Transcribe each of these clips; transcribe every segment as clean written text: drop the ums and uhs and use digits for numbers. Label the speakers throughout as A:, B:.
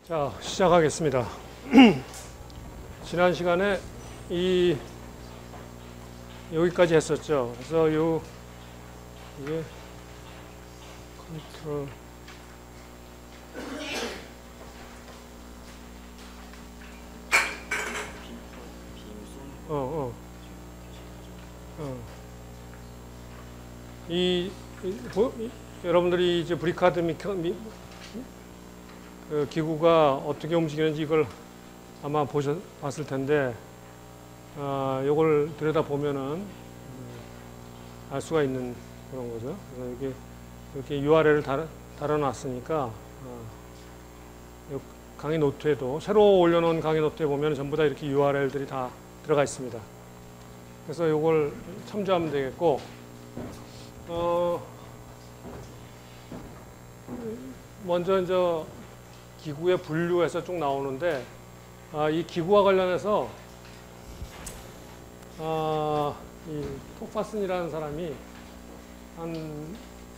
A: 자, 시작하겠습니다. 지난 시간에 여기까지 했었죠. 그래서 이게 컨트롤 여러분들이 이제 브리카드 그 기구가 어떻게 움직이는지 이걸 아마 봤을 텐데, 이걸 들여다보면은 알 수가 있는 그런 거죠. 그래서 이렇게 URL을 달아놨으니까, 강의 노트에도, 새로 올려놓은 강의 노트에 보면 전부 다 이렇게 URL들이 다 들어가 있습니다. 그래서 이걸 참조하면 되겠고, 먼저 이제 기구의 분류에서 쭉 나오는데, 이 기구와 관련해서 이 톡파슨이라는 사람이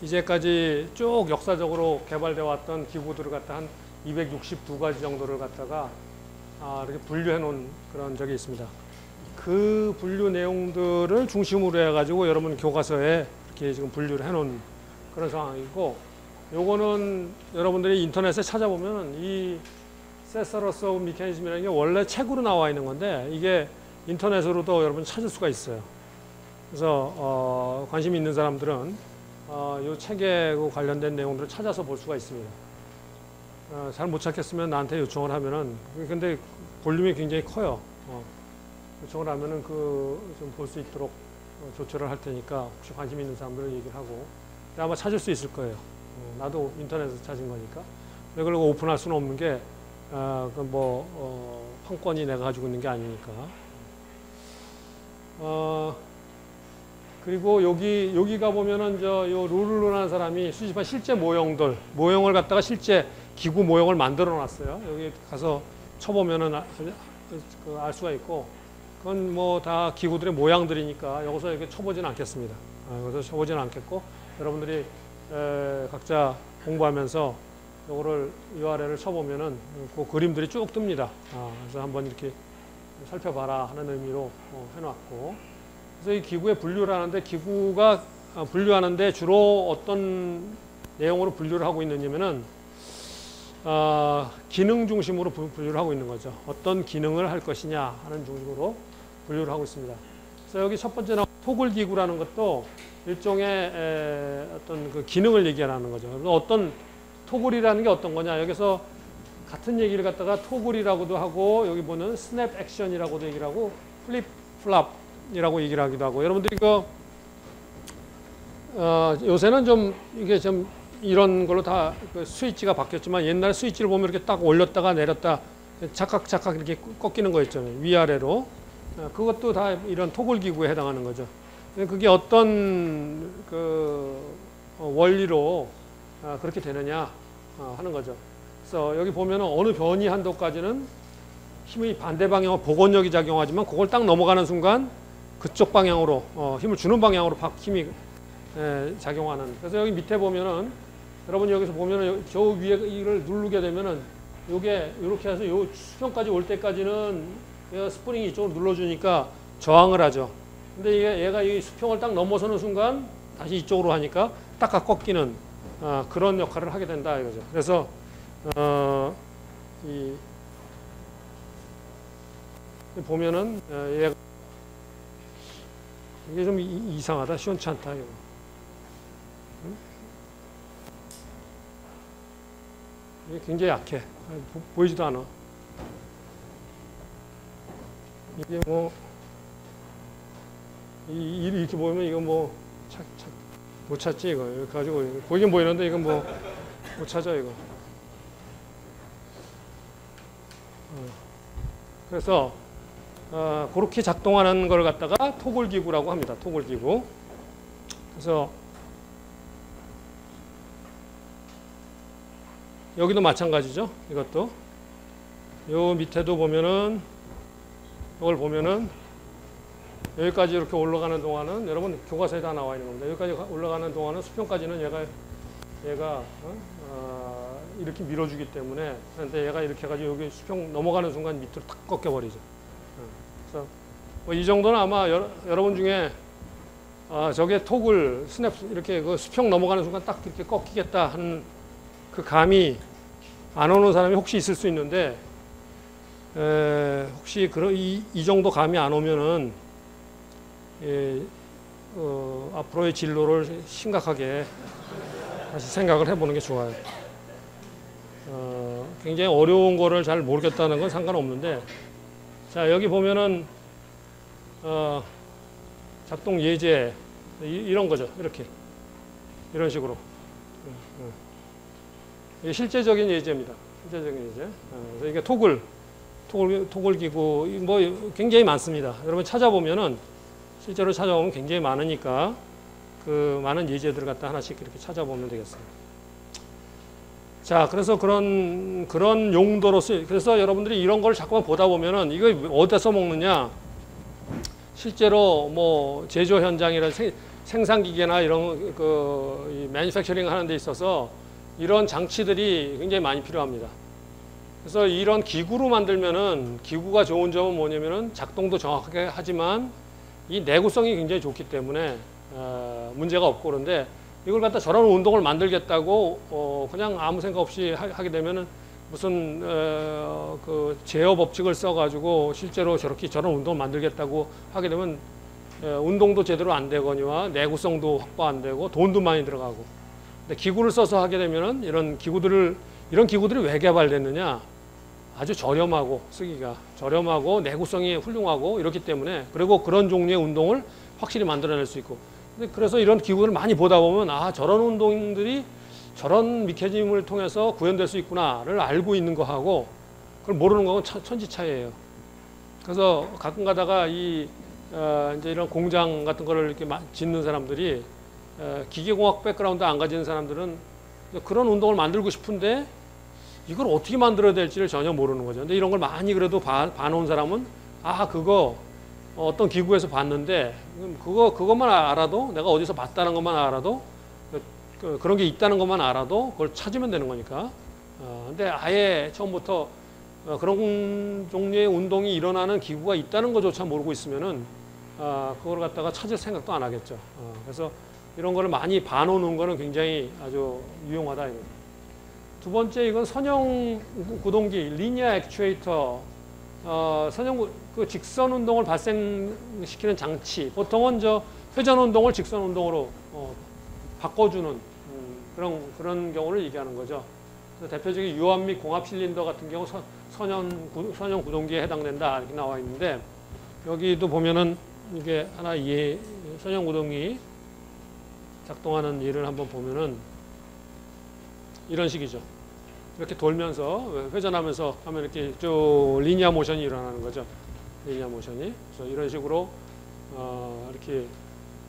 A: 이제까지 쭉 역사적으로 개발되어 왔던 기구들을 갖다 한 262가지 정도를 갖다가 이렇게 분류해 놓은 그런 적이 있습니다. 그 분류 내용들을 중심으로 해가지고 여러분 교과서에 이렇게 지금 분류를 해 놓은 그런 상황이고, 요거는 여러분들이 인터넷에 찾아보면 이 세서러스 오브 미케니즘이라는 게 원래 책으로 나와 있는 건데, 이게 인터넷으로도 여러분 찾을 수가 있어요. 그래서 관심 있는 사람들은 이 책에 관련된 내용들을 찾아서 볼 수가 있습니다. 잘 못 찾겠으면 나한테 요청을 하면은, 근데 볼륨이 굉장히 커요. 요청을 하면은 좀 볼 수 있도록 조처를 할 테니까 혹시 관심 있는 사람들은 얘기를 하고, 아마 찾을 수 있을 거예요. 나도 인터넷에서 찾은 거니까. 그걸 오픈할 수는 없는 게, 판권이 내가 가지고 있는 게 아니니까. 그리고 여기가 보면은 요 루룰루라는 사람이 수집한 실제 모형을 갖다가 실제 기구 모형을 만들어 놨어요. 여기 가서 쳐보면은 알 수가 있고, 그건 뭐 다 기구들의 모양들이니까 여기서 이렇게 쳐보지는 않겠습니다. 여기서 쳐보지는 않겠고, 여러분들이 각자 공부하면서 요거를 URL을 쳐보면은 그 그림들이 쭉 뜹니다. 그래서 한번 이렇게 살펴봐라 하는 의미로 해놨고, 그래서 이 기구의 분류를 하는데, 기구가 분류하는데 주로 어떤 내용으로 분류를 하고 있느냐면은 기능 중심으로 분류를 하고 있는 거죠. 어떤 기능을 할 것이냐 하는 중심으로 분류를 하고 있습니다. 그래서 여기 첫 번째 나온 토글 기구라는 것도 일종의 어떤 그 기능을 얘기하는 거죠. 어떤 토글이라는 게 어떤 거냐? 여기서 같은 얘기를 갖다가 토글이라고도 하고, 여기 보는 스냅 액션이라고도 얘기를 하고, 플립 플랍이라고 얘기를 하기도 하고, 여러분들이 요새는 좀 이게 좀 이런 걸로 다 스위치가 바뀌었지만, 옛날 스위치를 보면 이렇게 딱 올렸다가 내렸다 착각 이렇게 꺾이는 거 있잖아요. 위아래로. 그것도 다 이런 토글 기구에 해당하는 거죠. 그게 어떤 원리로 그렇게 되느냐 하는 거죠. 그래서 여기 보면 어느 변이 한도까지는 힘이 반대 방향으로 복원력이 작용하지만, 그걸 딱 넘어가는 순간 그쪽 방향으로 힘을 주는 방향으로 힘이 작용하는. 그래서 여기 밑에 보면은, 여러분 여기서 보면은 저 위에 이를 누르게 되면은 요게 이렇게 해서 요 수평까지 올 때까지는 얘가 스프링이 이쪽으로 눌러주니까 저항을 하죠. 근데 얘가 이 수평을 딱 넘어서는 순간 다시 이쪽으로 하니까 딱 꺾이는 그런 역할을 하게 된다 이거죠. 그래서 보면은 얘가 이게 좀 이상하다, 시원치 않다 이거. 이게 굉장히 약해. 보이지도 않아. 이게 뭐 이렇게 보면 이거 뭐 못 찾지 이거. 이렇게 가지고 보이긴 보이는데 이건 뭐 못 찾아 이거. 그래서 그렇게 작동하는 걸 갖다가 토글 기구라고 합니다. 토글 기구. 그래서 여기도 마찬가지죠. 이것도 요 밑에도 보면은, 이걸 보면은 여기까지 이렇게 올라가는 동안은, 여러분 교과서에 다 나와 있는 겁니다. 여기까지 올라가는 동안은 수평까지는 얘가 이렇게 밀어주기 때문에 근데 얘가 이렇게 해가지고 여기 수평 넘어가는 순간 밑으로 탁 꺾여버리죠. 그래서 뭐 이 정도는 아마 여러분 중에 저게 톡을 스냅 이렇게 그 수평 넘어가는 순간 딱 이렇게 꺾이겠다 하는 그 감이 안 오는 사람이 혹시 있을 수 있는데 혹시 이 정도 감이 안 오면은 앞으로의 진로를 심각하게 다시 생각을 해보는 게 좋아요. 굉장히 어려운 거를 잘 모르겠다는 건 상관없는데 자 여기 보면은 작동 예제 이런 거죠. 이렇게 이런 식으로 이게 실제적인 예제입니다. 실제적인 예제. 그래서 이게 토글 기구 뭐 굉장히 많습니다. 여러분 찾아보면은 실제로 찾아보면 굉장히 많으니까 그 많은 예제들 갖다 하나씩 이렇게 찾아보면 되겠어요. 자, 그래서 그런 용도로 그래서 여러분들이 이런 걸 자꾸만 보다 보면은 이거 어디다 써먹느냐? 실제로 뭐 제조 현장이나 생산기계나 이런 그 매니팩처링 하는 데 있어서 이런 장치들이 굉장히 많이 필요합니다. 그래서 이런 기구로 만들면은 기구가 좋은 점은 뭐냐면은 작동도 정확하게 하지만 이 내구성이 굉장히 좋기 때문에 문제가 없고 그런데 이걸 갖다 저런 운동을 만들겠다고 그냥 아무 생각 없이 하게 되면은 무슨 그 제어 법칙을 써가지고 실제로 저런 운동을 만들겠다고 하게 되면 운동도 제대로 안 되거니와 내구성도 확보 안 되고 돈도 많이 들어가고. 근데 기구를 써서 하게 되면은 이런 기구들이 왜 개발됐느냐? 아주 저렴하고 쓰기가 저렴하고 내구성이 훌륭하고 이렇기 때문에 그리고 그런 종류의 운동을 확실히 만들어낼 수 있고. 그래서 이런 기구들을 많이 보다 보면 저런 운동들이 저런 미케니즘을 통해서 구현될 수 있구나를 알고 있는 거하고 그걸 모르는 거하고 천지 차이예요. 그래서 가끔 가다가 이제 이런 공장 같은 거를 이렇게 짓는 사람들이 기계공학 백그라운드 안 가진 사람들은 그런 운동을 만들고 싶은데 이걸 어떻게 만들어야 될지를 전혀 모르는 거죠. 근데 이런 걸 많이 그래도 봐놓은 사람은 그거 어떤 기구에서 봤는데 그것만 알아도 내가 어디서 봤다는 것만 알아도 그런 게 있다는 것만 알아도 그걸 찾으면 되는 거니까. 근데 아예 처음부터 그런 종류의 운동이 일어나는 기구가 있다는 것조차 모르고 있으면은 그걸 갖다가 찾을 생각도 안 하겠죠. 그래서 이런 거를 많이 봐놓는 거는 굉장히 아주 유용하다. 두 번째 이건 선형 구동기 리니어 액추에이터. 그 직선 운동을 발생시키는 장치. 보통은 회전 운동을 직선 운동으로 바꿔주는 그런 경우를 얘기하는 거죠. 대표적인 유압 및 공압 실린더 같은 경우 선형 구동기에 해당된다 이렇게 나와 있는데 여기도 보면은 이게 하나 선형 구동기 작동하는 예를 한번 보면은 이런 식이죠. 이렇게 돌면서 회전하면서 하면 이렇게 쭉 리니어 모션이 일어나는 거죠. 리니어 모션이. 그래서 이런 식으로 이렇게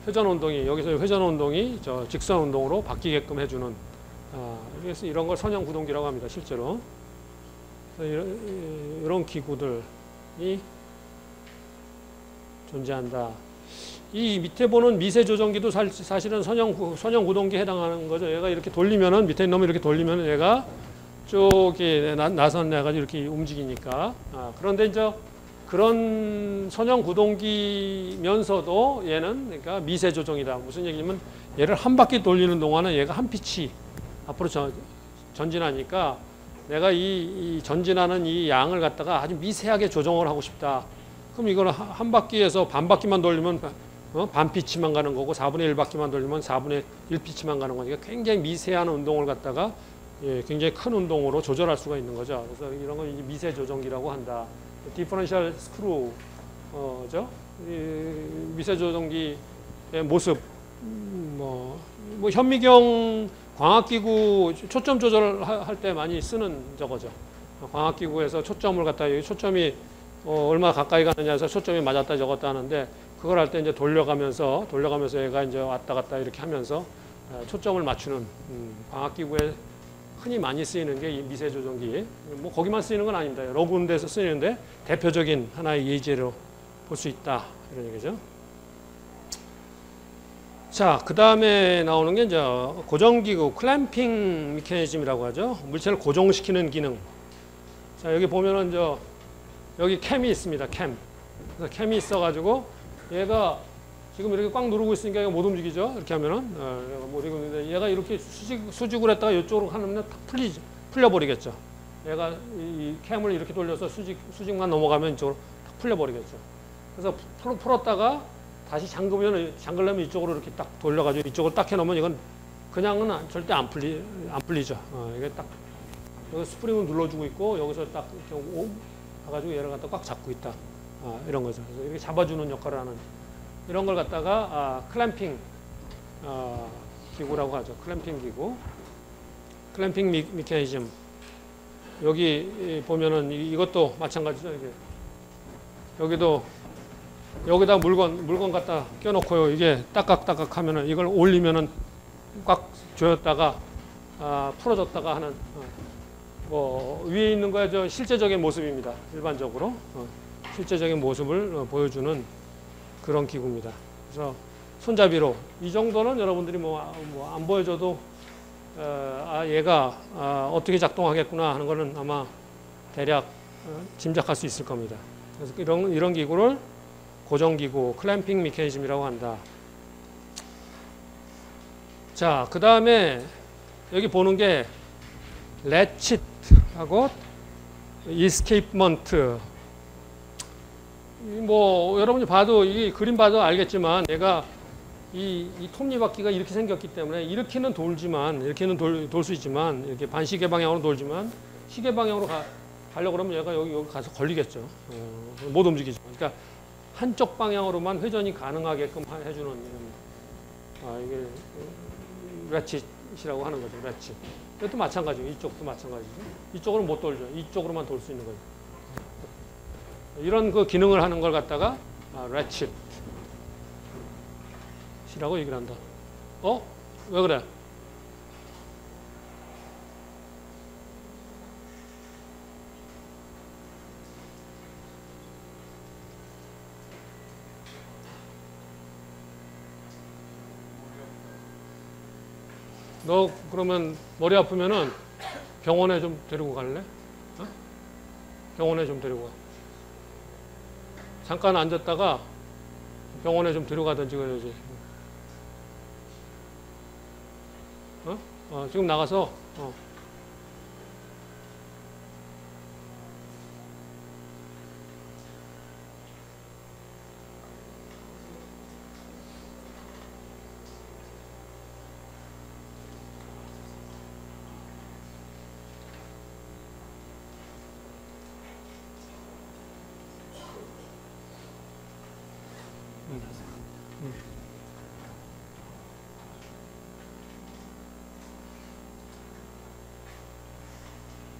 A: 회전 운동이 여기서 회전 운동이 직선 운동으로 바뀌게끔 해주는 그래서 이런 걸 선형 구동기라고 합니다. 실제로. 이런 기구들이 존재한다. 이 밑에 보는 미세 조정기도 사실은 선형 구동기에 해당하는 거죠. 얘가 이렇게 돌리면은 밑에 놈이 이렇게 돌리면은 얘가 쪽이 나선 내가지고 이렇게 움직이니까. 그런데 이제 그런 선형 구동기면서도 얘는 그러니까 미세 조정이다. 무슨 얘기냐면 얘를 한 바퀴 돌리는 동안은 얘가 한 피치 앞으로 전진하니까 내가 이 전진하는 이 양을 갖다가 아주 미세하게 조정을 하고 싶다. 그럼 이걸 한 바퀴에서 반 바퀴만 돌리면 반 피치만 가는 거고 4분의 1바퀴만 돌리면 4분의 1피치만 가는 거니까 굉장히 미세한 운동을 갖다가 굉장히 큰 운동으로 조절할 수가 있는 거죠. 그래서 이런 걸 미세 조정기라고 한다. 디퍼런셜 스크루죠. 미세 조정기의 모습, 뭐 현미경 광학기구 초점 조절할 때 많이 쓰는 저거죠. 광학기구에서 초점을 갖다 여기 초점이 얼마나 가까이 가느냐 해서 초점이 맞았다 적었다 하는데 그걸 할 때 이제 돌려가면서 얘가 이제 왔다 갔다 이렇게 하면서 초점을 맞추는 광학기구에 흔히 많이 쓰이는 게 이 미세 조정기. 뭐 거기만 쓰이는 건 아닙니다. 여러 군데에서 쓰이는데 대표적인 하나의 예제로 볼 수 있다 이런 얘기죠. 자, 그 다음에 나오는 게 이제 고정기구, 클램핑 메커니즘이라고 하죠. 물체를 고정시키는 기능. 자, 여기 보면은 여기 캠이 있습니다. 캠. 그래서 캠이 있어가지고 얘가 지금 이렇게 꽉 누르고 있으니까 얘가 못 움직이죠. 이렇게 하면은 얘가 못 움직이는데 얘가 이렇게 수직을 했다가 이쪽으로 하면 탁 풀려버리겠죠. 얘가 이 캠을 이렇게 돌려서 수직만 넘어가면 이쪽으로 탁 풀려버리겠죠. 그래서 풀었다가 다시 잠그려면 이쪽으로 이렇게 딱 돌려가지고 이쪽으로 딱 해놓으면 이건 그냥은 절대 안 풀리죠. 이게 딱 여기 스프링을 눌러주고 있고 여기서 딱 이렇게 가가지고 얘를 갖다 꽉 잡고 있다. 이런 거죠. 그래서 이렇게 잡아주는 역할을 하는 이런 걸 갖다가 클램핑 기구라고 하죠. 클램핑 기구, 클램핑 메커니즘. 여기 보면은 이것도 마찬가지죠. 이게 여기도 여기다 물건 갖다 껴놓고요. 이게 딱깍딱깍 하면은 이걸 올리면은 꽉 조였다가 풀어졌다가 하는 뭐 위에 있는 거야 저 실제적인 모습입니다. 일반적으로 실제적인 모습을 보여주는 그런 기구입니다. 그래서 손잡이로 이 정도는 여러분들이 뭐 안 보여줘도 얘가 어떻게 작동하겠구나 하는 거는 아마 대략 짐작할 수 있을 겁니다. 그래서 이런 기구를 고정기구, 클램핑 메커니즘이라고 한다. 자, 그 다음에 여기 보는 게 레칫하고 이스케이프먼트. 뭐 여러분이 봐도 이 그림 봐도 알겠지만 얘가 이 톱니바퀴가 이렇게 생겼기 때문에 이렇게는 돌지만 이렇게는 돌 수 있지만 이렇게 반시계 방향으로 돌지만 시계 방향으로 가려고 그러면 얘가 여기 가서 걸리겠죠. 못 움직이죠. 그러니까 한쪽 방향으로만 회전이 가능하게끔 해주는 이게 레칫이라고 하는 거죠. 레칫. 이것도 마찬가지고 이쪽도 마찬가지죠. 이쪽으로 못 돌죠. 이쪽으로만 돌 수 있는 거죠. 이런 그 기능을 하는 걸 갖다가 레칫이라고 얘기를 한다. 왜 그래? 너 그러면 머리 아프면은 병원에 좀 데리고 갈래? 병원에 좀 데리고 가. 잠깐 앉았다가 병원에 좀 데려가든지 그래야지. 지금 나가서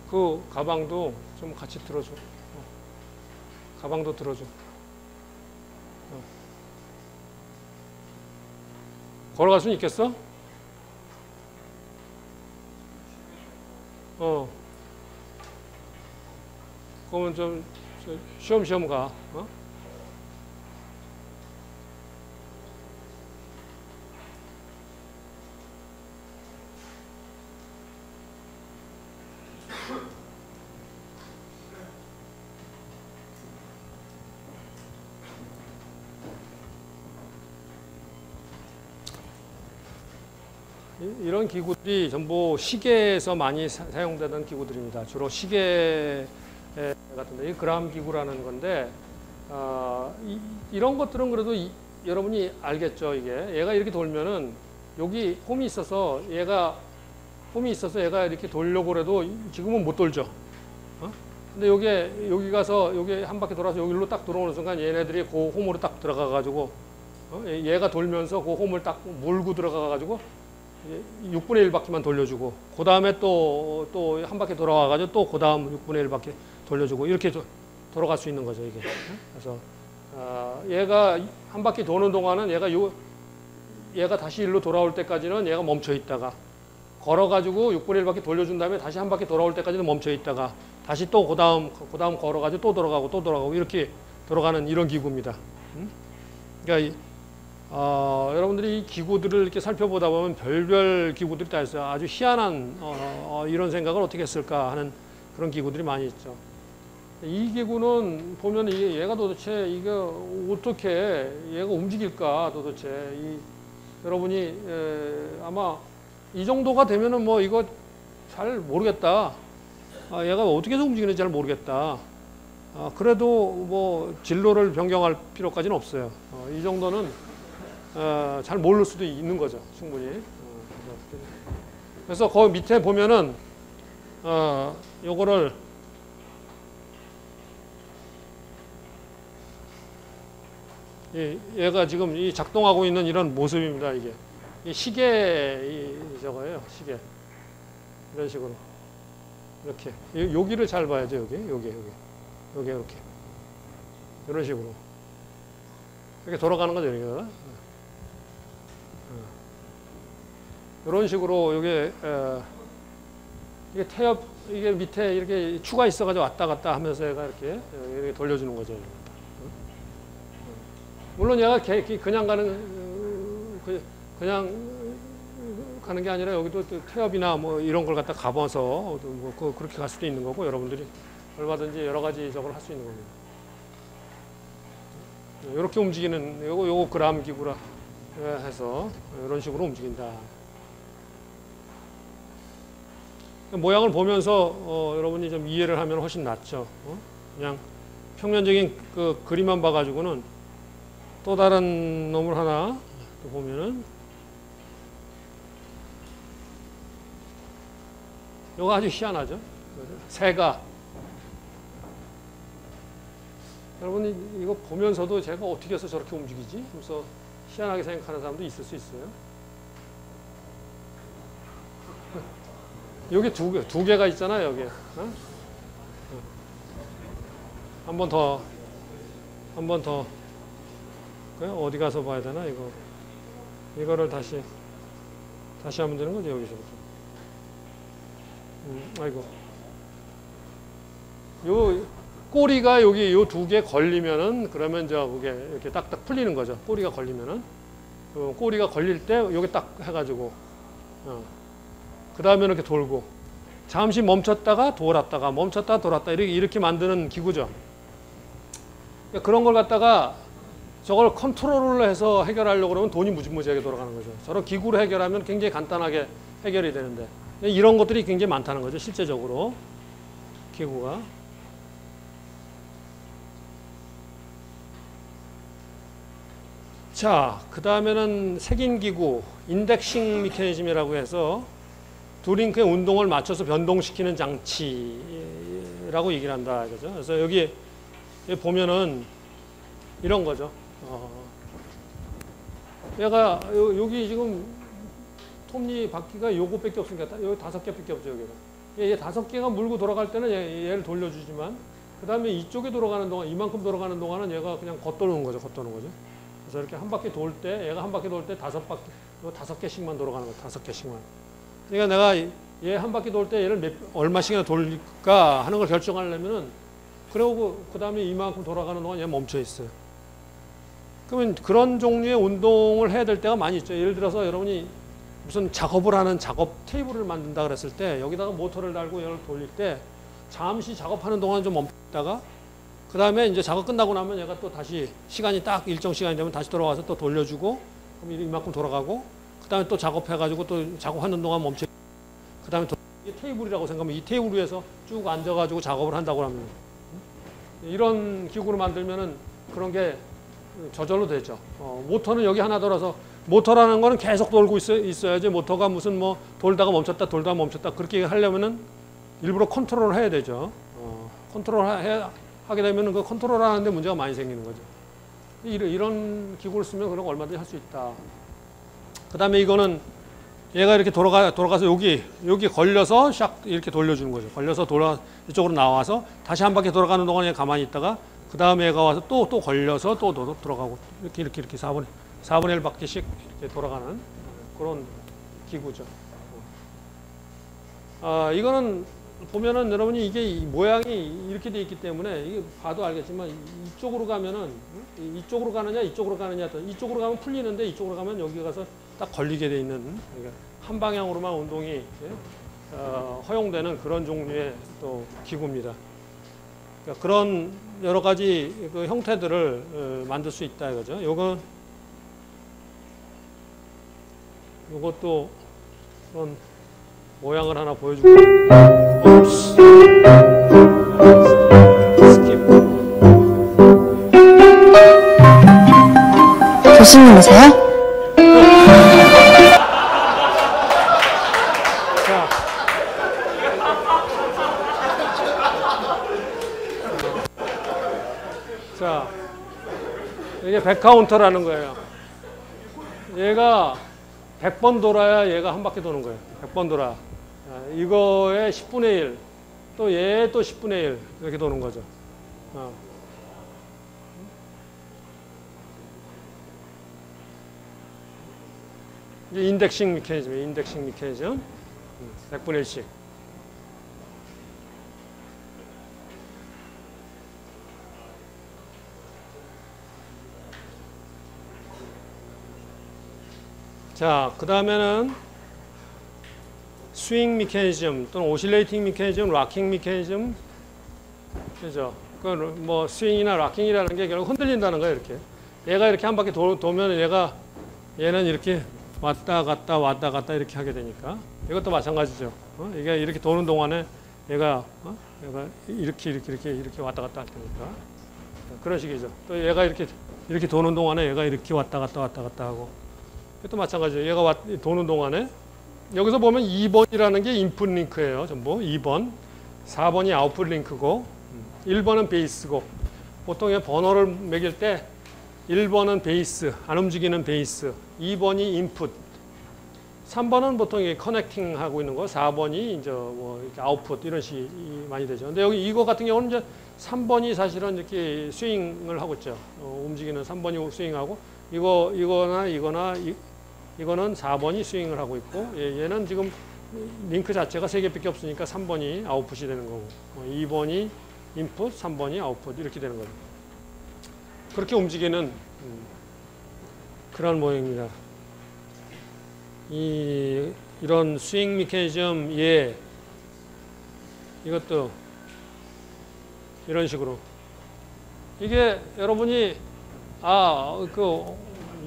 A: 그 가방도 좀 같이 들어줘. 가방도 들어줘. 걸어갈 수는 있겠어? 그러면 좀 쉬엄쉬엄 가. 이런 기구들이 전부 시계에서 많이 사용되던 기구들입니다. 주로 시계 같은데, 이 그람 기구라는 건데, 이런 것들은 그래도 여러분이 알겠죠, 이게. 얘가 이렇게 돌면은, 여기 홈이 있어서 얘가 이렇게 돌려고 해도 지금은 못 돌죠. 근데 여기 가서, 여기 한 바퀴 돌아서 여기로 딱 들어오는 순간 얘네들이 그 홈으로 딱 들어가가지고, 얘가 돌면서 그 홈을 딱 물고 들어가가지고, 6분의 1바퀴만 돌려주고 그 다음에 또 한 바퀴 돌아와가지고 또 그 다음 6분의 1바퀴 돌려주고 이렇게 돌아갈 수 있는 거죠 이게. 그래서 얘가 한 바퀴 도는 동안은 얘가 다시 일로 돌아올 때까지는 얘가 멈춰 있다가 걸어가지고 6분의 1바퀴 돌려준 다음에 다시 한 바퀴 돌아올 때까지는 멈춰 있다가 다시 또 그 다음 걸어가지고 또 돌아가고 이렇게 돌아가는 이런 기구입니다. 그러니까 여러분들이 이 기구들을 이렇게 살펴보다 보면 별별 기구들이 다 있어요. 아주 희한한 이런 생각을 어떻게 했을까 하는 그런 기구들이 많이 있죠. 이 기구는 보면 얘가 도대체 이게 어떻게 얘가 움직일까 도대체 여러분이 아마 이 정도가 되면은 뭐 이거 잘 모르겠다. 얘가 어떻게 해서 움직이는지 잘 모르겠다. 그래도 뭐 진로를 변경할 필요까지는 없어요. 이 정도는 잘 모를 수도 있는 거죠, 충분히. 그래서 거기 밑에 보면은 요거를 얘가 지금 이 작동하고 있는 이런 모습입니다. 이게 이 시계 저거예요, 시계. 이런 식으로 이렇게 여기를 잘 봐야죠. 여기 이렇게 이런 식으로 이렇게 돌아가는 거죠. 이런 식으로 이게 태엽 이게 밑에 이렇게 추가 있어가지고 왔다 갔다 하면서 얘가 이렇게 돌려주는 거죠. 물론 얘가 그냥 가는 게 아니라 여기도 태엽이나 뭐 이런 걸 갖다 감아서 뭐 그렇게 갈 수도 있는 거고 여러분들이 얼마든지 여러 가지 저걸 할 수 있는 겁니다. 이렇게 움직이는 요거 그람 기구라 해서 이런 식으로 움직인다. 모양을 보면서 여러분이 좀 이해를 하면 훨씬 낫죠. 그냥 평면적인 그 그림만 봐가지고는 또 다른 놈을 하나 또 보면은 이거 아주 희한하죠. 새가 여러분이 이거 보면서도 제가 어떻게 해서 저렇게 움직이지? 그래서 희한하게 생각하는 사람도 있을 수 있어요. 여기 두 개가 있잖아요. 여기 한 번 더. 어디 가서 봐야 되나 이거? 이거를 다시 하면 되는 거죠 여기서부터. 아이고. 요 꼬리가 여기 요 두 개 걸리면은 그러면 그게 이렇게 딱딱 풀리는 거죠. 꼬리가 걸리면은 꼬리가 걸릴 때 여기 딱 해가지고 그 다음에 이렇게 돌고 잠시 멈췄다가 돌았다가 멈췄다가 돌았다 이렇게 만드는 기구죠. 그런 걸 갖다가 저걸 컨트롤을 해서 해결하려고 그러면 돈이 무지무지하게 돌아가는 거죠. 저런 기구로 해결하면 굉장히 간단하게 해결이 되는데 이런 것들이 굉장히 많다는 거죠. 실제적으로 기구가. 자, 그 다음에는 색인기구, 인덱싱 미케니즘이라고 해서 드링크의 운동을 맞춰서 변동시키는 장치라고 얘기를 한다. 그죠? 그래서 여기 보면은 이런 거죠. 얘가 여기 지금 톱니 바퀴가 요거밖에 없으니까 여기 5개밖에 없죠. 여기가. 얘 5개가 물고 돌아갈 때는 얘를 돌려주지만 그 다음에 이쪽에 돌아가는 동안 이만큼 돌아가는 동안은 얘가 그냥 걷도는 거죠. 그래서 이렇게 한 바퀴 돌 때 얘가 한 바퀴 돌 때 5개씩만 돌아가는 거예요. 5개씩만. 그러니까 내가 얘 한 바퀴 돌 때 얘를 얼마씩이나 돌릴까 하는 걸 결정하려면은 그리고 그 다음에 이만큼 돌아가는 동안 얘 멈춰 있어요. 그러면 그런 종류의 운동을 해야 될 때가 많이 있죠. 예를 들어서 여러분이 무슨 작업을 하는 작업 테이블을 만든다 그랬을 때 여기다가 모터를 달고 얘를 돌릴 때 잠시 작업하는 동안 좀 멈췄다가 그 다음에 이제 작업 끝나고 나면 얘가 또 다시 시간이 딱 일정 시간이 되면 다시 돌아와서 또 돌려주고 그럼 이만큼 돌아가고 그 다음에 또 작업해가지고 또 작업하는 동안 멈춰 그 다음에 이게 테이블이라고 생각하면 이 테이블 위에서 쭉 앉아가지고 작업을 한다고 하면 이런 기구를 만들면은 그런 게 저절로 되죠. 모터는 여기 하나 돌아서 모터라는 거는 계속 돌고 있어야지 모터가 무슨 뭐 돌다가 멈췄다 그렇게 하려면은 일부러 컨트롤을 해야 되죠. 하게 되면은 그 컨트롤 하는데 문제가 많이 생기는 거죠. 이런 기구를 쓰면 그런 거 얼마든지 할 수 있다. 그 다음에 이거는 얘가 이렇게 돌아가서 여기 걸려서 샥 이렇게 돌려주는 거죠. 걸려서 이쪽으로 나와서 다시 한 바퀴 돌아가는 동안에 가만히 있다가 그 다음에 얘가 와서 또 걸려서 또 들어가고 이렇게 4분의 1바퀴씩 이렇게 돌아가는 그런 기구죠. 이거는 보면은 여러분이 이게 이 모양이 이렇게 돼 있기 때문에 이게 봐도 알겠지만 이쪽으로 가면은 이쪽으로 가느냐 이쪽으로 가느냐 이쪽으로 가면 풀리는데 이쪽으로 가면 여기 가서 딱 걸리게 돼 있는 그러니까 한 방향으로만 운동이 허용되는 그런 종류의 또 기구입니다. 그러니까 그런 여러 가지 그 형태들을 만들 수 있다 이거죠. 요것도 그런 모양을 하나 보여주고 스킵.
B: 교수님이세요?
A: 자, 이게 100카운터라는 거예요. 얘가 100번 돌아야 얘가 한 바퀴 도는 거예요. 100번 돌아. 이거의 10분의 1, 또 얘 또 10분의 1 이렇게 도는 거죠. 이제 인덱싱 메커니즘이에요. 인덱싱 메커니즘. 100분의 1씩. 자, 그 다음에는 스윙 메커니즘 또는 오실레이팅 메커니즘, 락킹 메커니즘, 그죠? 그 뭐 스윙이나 락킹이라는 게 결국 흔들린다는 거예요. 이렇게 얘가 이렇게 한 바퀴 도면 얘는 이렇게 왔다 갔다 이렇게 하게 되니까 이것도 마찬가지죠. 이게 이렇게 도는 동안에 얘가 이렇게 왔다 갔다 할 테니까 그런 식이죠. 또 얘가 이렇게 도는 동안에 얘가 이렇게 왔다 갔다 하고 이것도 마찬가지죠. 얘가 도는 동안에 여기서 보면 2번이라는 게 인풋 링크예요. 전부 2번, 4번이 아웃풋 링크고 1번은 베이스고 보통 번호를 매길 때 1번은 베이스, 안 움직이는 베이스, 2번이 인풋, 3번은 보통 이게 커넥팅 하고 있는 거, 4번이 이제 뭐 이렇게 아웃풋 이런 식이 많이 되죠. 근데 여기 이거 같은 경우는 이제 3번이 사실은 이렇게 스윙을 하고 있죠. 움직이는 3번이 스윙하고 이거는 4번이 스윙을 하고 있고 얘는 지금 링크 자체가 3개밖에 없으니까 3번이 아웃풋이 되는 거고 2번이 인풋, 3번이 아웃풋 이렇게 되는 거죠. 그렇게 움직이는 그런 모양입니다. 이런 스윙 메커니즘 이것도 이런 식으로 이게 여러분이 그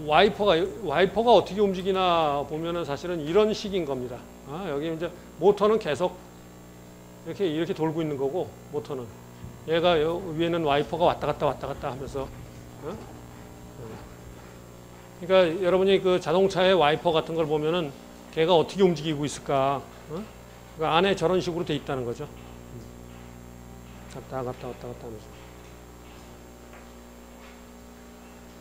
A: 와이퍼가 어떻게 움직이나 보면은 사실은 이런 식인 겁니다. 여기 이제 모터는 계속 이렇게 돌고 있는 거고 모터는 얘가 위에는 와이퍼가 왔다 갔다 하면서 그러니까 여러분이 그 자동차의 와이퍼 같은 걸 보면은 걔가 어떻게 움직이고 있을까? 그러니까 안에 저런 식으로 돼 있다는 거죠. 왔다 갔다 하면서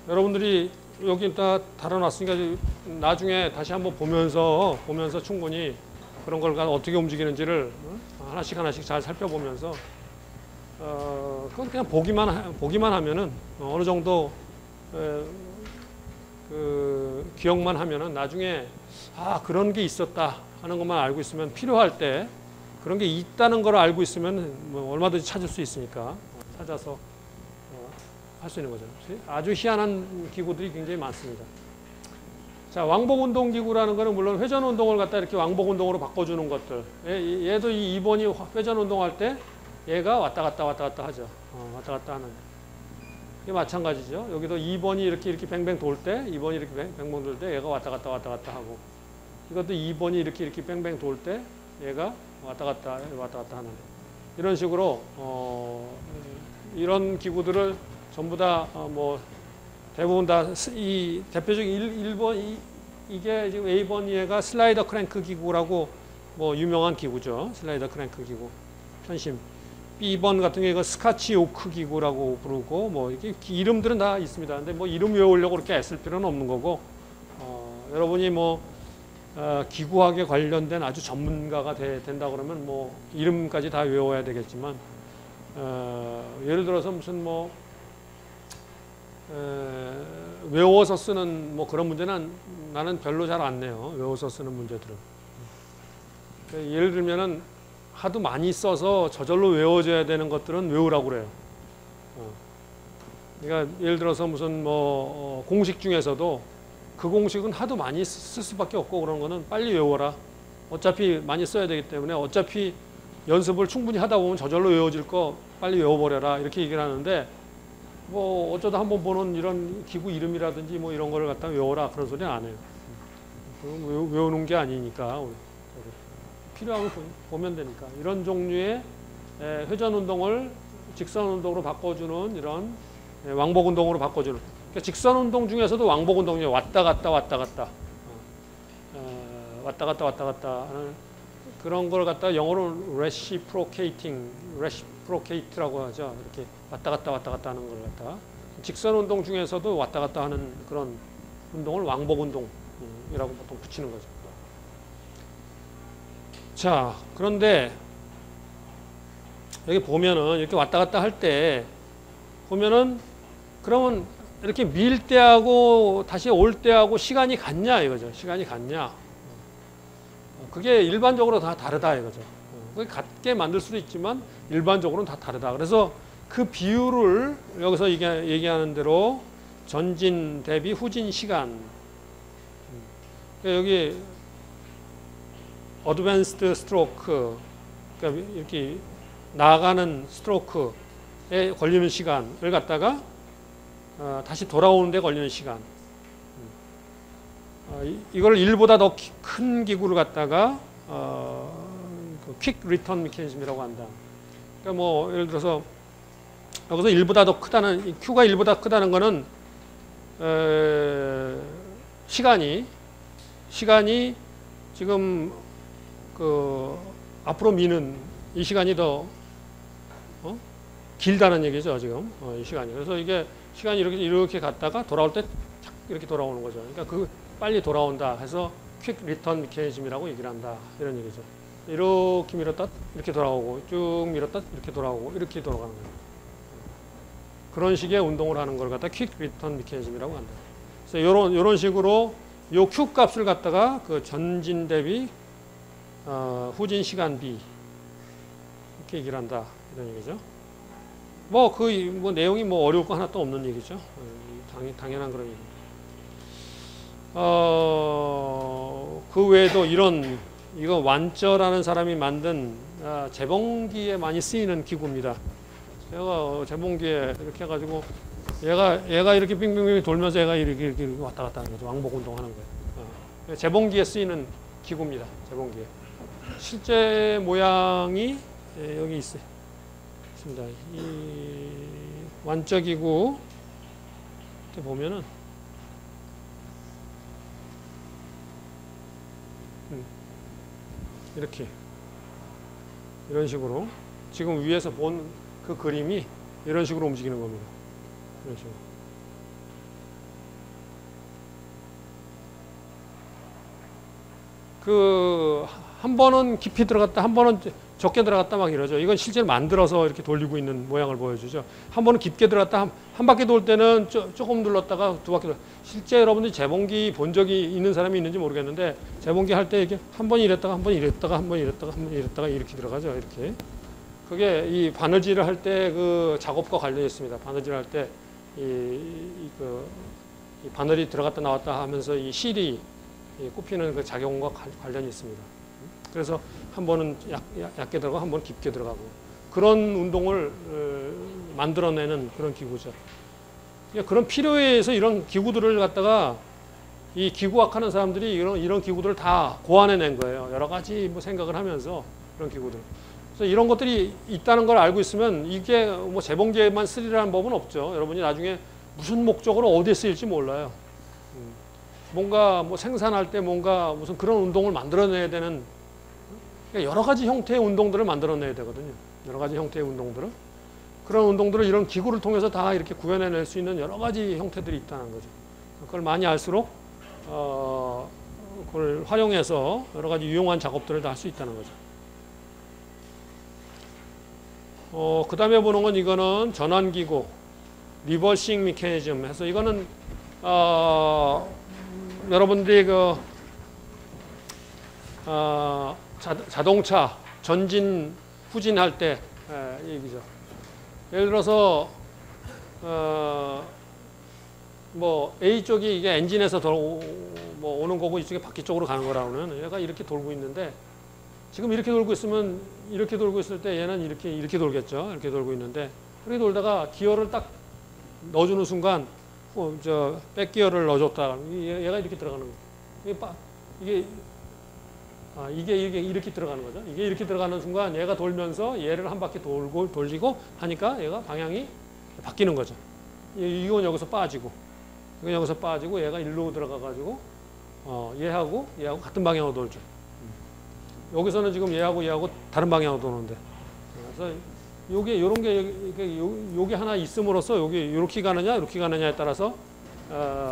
A: 여러분들이 여기 다 달아놨으니까 나중에 다시 한번 보면서 충분히 그런 걸 어떻게 움직이는지를 하나씩 잘 살펴보면서 그건 그냥 보기만 하면은 어느 정도 그 기억만 하면은 나중에 그런 게 있었다 하는 것만 알고 있으면 필요할 때 그런 게 있다는 걸 알고 있으면 뭐 얼마든지 찾을 수 있으니까 찾아서 할 수 있는 거죠. 아주 희한한 기구들이 굉장히 많습니다. 자, 왕복 운동 기구라는 거는 물론 회전 운동을 갖다 이렇게 왕복 운동으로 바꿔주는 것들. 얘도 이 2번이 회전 운동할 때 얘가 왔다 갔다 하죠. 왔다 갔다 하는. 이게 마찬가지죠. 여기도 2번이 이렇게 뱅뱅 돌 때, 2번이 이렇게 뱅뱅 돌 때 얘가 왔다 갔다 하고. 이것도 2번이 이렇게 뱅뱅 돌 때 얘가 왔다 갔다 하는. 이런 식으로 이런 기구들을 전부 다 대부분 다 이 대표적인 1번 이게 지금 A번 얘가 슬라이더 크랭크 기구라고 유명한 기구죠. 슬라이더 크랭크 기구. 편심. B번 같은 경우가 스카치 오크 기구라고 부르고 이게 이름들은 다 있습니다. 근데 이름 외우려고 그렇게 애쓸 필요는 없는 거고 여러분이 기구학에 관련된 아주 전문가가 된다 그러면 이름까지 다 외워야 되겠지만 예를 들어서 무슨 외워서 쓰는 그런 문제는 나는 별로 잘 안 내요. 외워서 쓰는 문제들은. 예를 들면은 하도 많이 써서 저절로 외워져야 되는 것들은 외우라고 그래요. 그러니까 예를 들어서 무슨 뭐 공식 중에서도 그 공식은 하도 많이 쓸 수밖에 없고 그런 거는 빨리 외워라. 어차피 많이 써야 되기 때문에 어차피 연습을 충분히 하다 보면 저절로 외워질 거 빨리 외워버려라. 이렇게 얘기를 하는데 뭐 어쩌다 한번 보는 이런 기구 이름이라든지 뭐 이런 거를 갖다 외워라. 그런 소리는 안 해요. 외우는 게 아니니까. 필요하면 보면 되니까. 이런 종류의 회전 운동을 직선 운동으로 바꿔주는 이런 왕복 운동으로 바꿔주는. 그러니까 직선 운동 중에서도 왕복 운동이 왔다 갔다 왔다 갔다 왔다 갔다 왔다 갔다 하는 그런 걸 갖다 영어로 reciprocate라고 하죠. 이렇게 왔다 갔다 하는 걸 갖다 직선 운동 중에서도 왔다 갔다 하는 그런 운동을 왕복 운동이라고 보통 붙이는 거죠. 자, 그런데 여기 보면은 이렇게 왔다 갔다 할 때 보면은 그러면 이렇게 밀 때하고 다시 올 때하고 시간이 같냐 이거죠. 시간이 같냐. 그게 일반적으로 다 다르다 이거죠. 그게 같게 만들 수도 있지만 일반적으로는 다 다르다. 그래서 그 비율을 여기서 얘기하는 대로 전진 대비 후진 시간. 여기 어드밴스드 스트로크, 그러니까 이렇게 나아가는 스트로크에 걸리는 시간을 갖다가 다시 돌아오는 데 걸리는 시간. 이걸 1보다 더 큰 기구를 갖다가 퀵 리턴 메커니즘이라고 한다. 그러니까 뭐 예를 들어서 여기서 1보다 더 크다는 Q가 1보다 크다는 거는 시간이 지금 그 앞으로 미는 이 시간이 더 길다는 얘기죠 지금 이 시간이. 그래서 이게 시간이 이렇게 갔다가 돌아올 때 이렇게 돌아오는 거죠. 그러니까 그 빨리 돌아온다 해서 퀵 리턴 메커니즘이라고 얘기를 한다 이런 얘기죠. 이렇게 밀었다 이렇게 돌아오고 쭉 밀었다 이렇게 돌아오고 이렇게 돌아가는 거예요. 그런 식의 운동을 하는 걸 갖다 퀵 리턴 메커니즘이라고 한다. 그래서 이런 식으로 요 Q 값을 갖다가 그 전진 대비 후진 시간 B 이렇게 얘기를 한다 이런 얘기죠. 뭐 내용이 뭐 어려울 거 하나도 없는 얘기죠. 당연한 그런 얘기. 그 외에도 이거 완저라는 사람이 만든 재봉기에 많이 쓰이는 기구입니다. 얘가 재봉기에 이렇게 해가지고 얘가 이렇게 빙빙빙 돌면서 얘가 이렇게 왔다 갔다 하는 거죠. 왕복 운동하는 거예요. 재봉기에 쓰이는 기구입니다. 재봉기에. 실제 모양이 여기 있습니다. 이 완저 기구 보면은 이렇게 이런 식으로 지금 위에서 본 그 그림이 이런 식으로 움직이는 겁니다. 이런 식으로. 한 번은 깊이 들어갔다, 한 번은 적게 들어갔다 막 이러죠. 이건 실제로 만들어서 이렇게 돌리고 있는 모양을 보여주죠. 한 번은 깊게 들어갔다, 한 바퀴 돌 때는 조금 눌렀다가 두 바퀴 돌. 실제 여러분들이 재봉기 본 적이 있는 사람이 있는지 모르겠는데 재봉기 할 때 이게 한 번 이랬다가 한 번 이랬다가 한 번 이랬다가 한 번 이랬다가 이렇게 들어가죠. 이렇게. 그게 이 바느질을 할 때 그 작업과 관련이 있습니다. 바느질 할 때 이 바늘이 들어갔다 나왔다 하면서 이 실이 꼽히는 그 작용과 관련이 있습니다. 그래서 한 번은 얇게 들어가고 한 번은 깊게 들어가고 그런 운동을 만들어내는 그런 기구죠. 그런 필요에 의해서 이런 기구들을 갖다가 이 기구학하는 사람들이 이런 기구들을 다 고안해낸 거예요. 여러 가지 뭐 생각을 하면서 그런 기구들. 그래서 이런 것들이 있다는 걸 알고 있으면 이게 뭐 재봉기에만 쓰리라는 법은 없죠. 여러분이 나중에 무슨 목적으로 어디에 쓰일지 몰라요. 뭔가 뭐 생산할 때 뭔가 무슨 그런 운동을 만들어내야 되는 여러 가지 형태의 운동들을 만들어내야 되거든요. 여러 가지 형태의 운동들을. 그런 운동들을 이런 기구를 통해서 다 이렇게 구현해낼 수 있는 여러 가지 형태들이 있다는 거죠. 그걸 많이 알수록 그걸 활용해서 여러 가지 유용한 작업들을 다 할 수 있다는 거죠. 그 다음에 보는 건 이거는 전환기구, 리버싱 메커니즘 해서 이거는 여러분들이 자동차 전진, 후진할 때 얘기죠. 예를 들어서 뭐 A 쪽이 이게 엔진에서 뭐 오는 거고 이쪽에 바퀴 쪽으로 가는 거라고는 얘가 이렇게 돌고 있는데 지금 이렇게 돌고 있으면 이렇게 돌고 있을 때 얘는 이렇게 돌겠죠. 이렇게 돌고 있는데 그렇게 돌다가 기어를 딱 넣어주는 순간 백기어를 넣어줬다. 얘가 이렇게 들어가는 거예요. 이게 이렇게 들어가는 거죠. 이게 이렇게 들어가는 순간 얘가 돌면서 얘를 한 바퀴 돌리고 하니까 얘가 방향이 바뀌는 거죠. 이건 여기서 빠지고, 이건 여기서 빠지고 얘가 일로 들어가가지고 얘하고 같은 방향으로 돌죠. 여기서는 지금 얘하고 다른 방향으로 도는데, 그래서 요게 하나 있음으로써 이렇게 가느냐에 따라서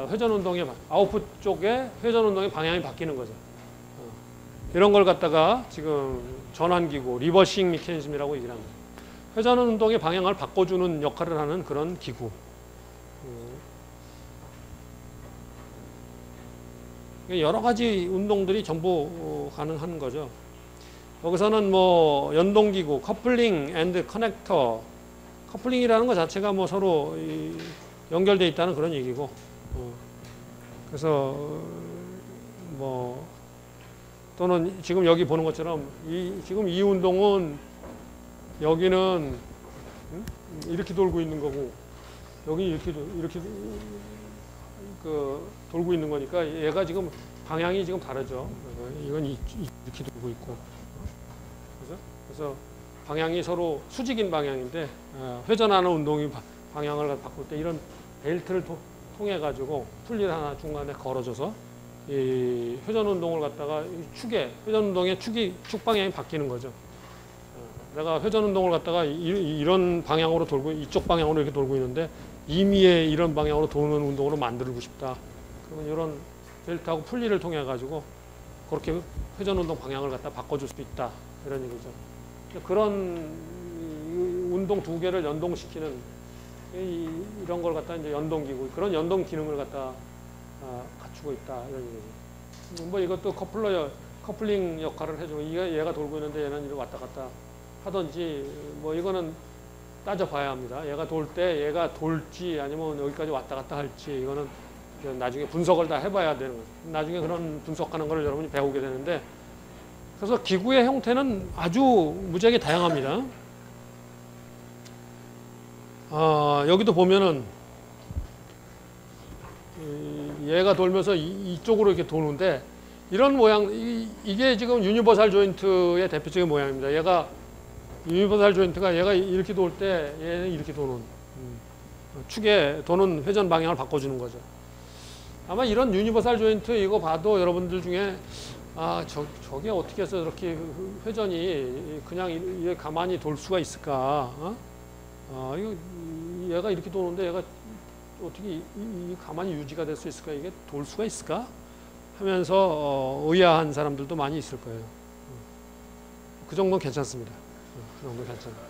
A: 회전 운동의 아웃풋 쪽에 회전 운동의 방향이 바뀌는 거죠. 이런 걸 갖다가 지금 전환기구, 리버싱 메커니즘이라고 얘기를 합니다. 회전 운동의 방향을 바꿔주는 역할을 하는 그런 기구. 여러 가지 운동들이 전부 가능한 거죠. 여기서는 뭐 연동기구, 커플링 앤드 커넥터, 커플링이라는 것 자체가 뭐 서로 연결되어 있다는 그런 얘기고, 그래서 뭐 또는 지금 여기 보는 것처럼 지금 이 운동은 여기는 이렇게 돌고 있는 거고 여기 이렇게 돌고 있는 거니까 얘가 지금 방향이 지금 다르죠. 이건 이렇게 돌고 있고, 그래서 방향이 서로 수직인 방향인데 회전하는 운동이 방향을 바꿀 때 이런 벨트를 통해 가지고 풀리를 하나 중간에 걸어줘서 이 회전 운동을 갖다가 회전 운동의 축 방향이 바뀌는 거죠. 내가 회전 운동을 갖다가 이런 방향으로 돌고 이쪽 방향으로 이렇게 돌고 있는데 임의의 이런 방향으로 도는 운동으로 만들고 싶다. 그러면 이런 벨트하고 풀리를 통해 가지고 그렇게 회전 운동 방향을 갖다 바꿔줄 수 있다. 이런 얘기죠. 그런 운동 두 개를 연동시키는 이런 걸 갖다 이제 연동기구, 그런 연동 기능을 갖다 갖추고 있다. 이런 얘기죠. 뭐 이것도 커플링 역할을 해주고 얘가 돌고 있는데 얘는 이렇게 왔다 갔다 하든지 뭐 이거는 따져봐야 합니다. 얘가 돌 때 얘가 돌지 아니면 여기까지 왔다 갔다 할지 이거는 나중에 분석을 다 해봐야 되는 거죠. 나중에 그런 분석하는 걸 여러분이 배우게 되는데, 그래서 기구의 형태는 아주 무지하게 다양합니다. 여기도 보면은 얘가 돌면서 이쪽으로 이렇게 도는데 이런 모양, 이게 지금 유니버설 조인트의 대표적인 모양입니다. 얘가 유니버설 조인트가 얘가 이렇게 돌 때 얘는 이렇게 도는 축에 도는 회전 방향을 바꿔주는 거죠. 아마 이런 유니버설 조인트 이거 봐도 여러분들 중에 저게 어떻게 해서 저렇게 회전이 그냥 이게 가만히 돌 수가 있을까? 얘가 이렇게 도는데 얘가 어떻게 가만히 유지가 될 수 있을까? 이게 돌 수가 있을까? 하면서 의아한 사람들도 많이 있을 거예요. 그 정도는 괜찮습니다. 그 정도 괜찮아요.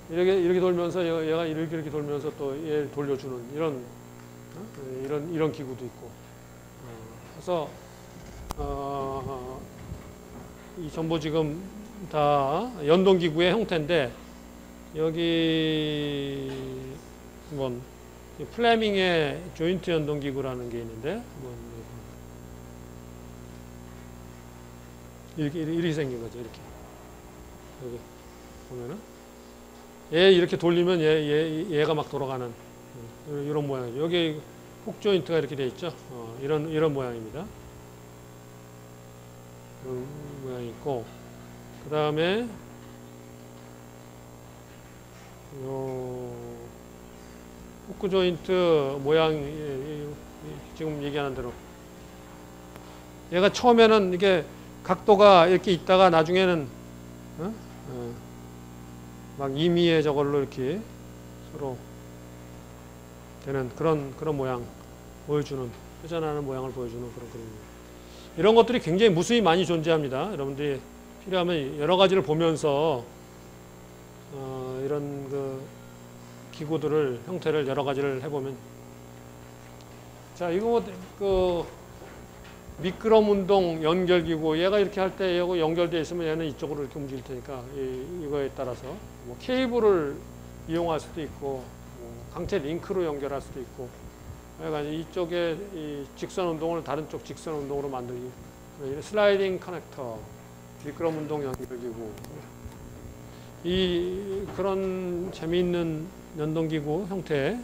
A: 이렇게 돌면서 얘가 이렇게 돌면서 또 얘 돌려주는 이런 기구도 있고. 그래서 이 전부 지금 다 연동기구의 형태인데 여기 플레밍의 조인트 연동기구라는 게 있는데 이렇게 생긴 거죠. 이렇게 여기 보면은 얘 이렇게 돌리면 얘가 막 돌아가는 이런 모양이죠. 여기 훅 조인트가 이렇게 돼 있죠. 이런 모양입니다. 이런 모양이 있고, 그 다음에 후크 조인트 모양 지금 얘기하는 대로 얘가 처음에는 이게 각도가 이렇게 있다가 나중에는 막 임의의 저걸로 이렇게 서로 되는 그런 모양 보여주는, 회전하는 모양을 보여주는 그런 그림입니다. 이런 것들이 굉장히 무수히 많이 존재합니다. 여러분들이 필요하면 여러 가지를 보면서 이런 기구들을 형태를 여러 가지를 해보면, 자 이거 미끄럼 운동 연결기구, 얘가 이렇게 할 때 얘하고 연결되어 있으면 얘는 이쪽으로 이렇게 움직일 테니까 이거에 따라서 뭐 케이블을 이용할 수도 있고 뭐 강체 링크로 연결할 수도 있고, 그러니까 이쪽에 이 직선 운동을 다른 쪽 직선 운동으로 만들기, 슬라이딩 커넥터, 미끄럼 운동 연결기구, 이 그런 재미있는 연동기구 형태.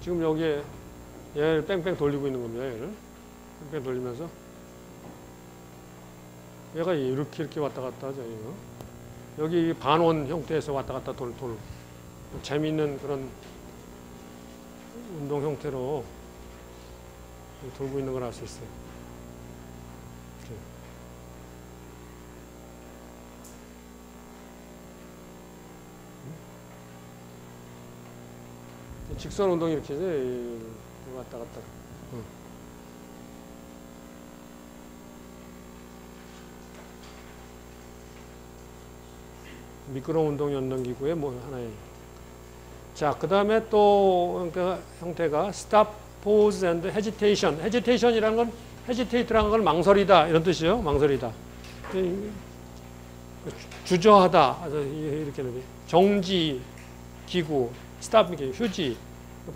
A: 지금 여기에 얘를 뺑뺑 돌리고 있는 겁니다. 얘를 뺑뺑 돌리면서 얘가 이렇게 왔다 갔다 하죠. 이거. 여기 반원 형태에서 왔다 갔다 돌 재미있는 그런 운동 형태로 돌고 있는 걸 알 수 있어요. 직선 운동이 이렇게 왔다 갔다. 미끄럼 운동 연동기구의 뭐 하나의. 자, 그 다음에 또 형태가 stop, pause and hesitation. hesitation이라는 건 hesitate라는 건 망설이다 이런 뜻이에요. 망설이다. 주저하다. 이렇게 정지 기구, stop 휴지.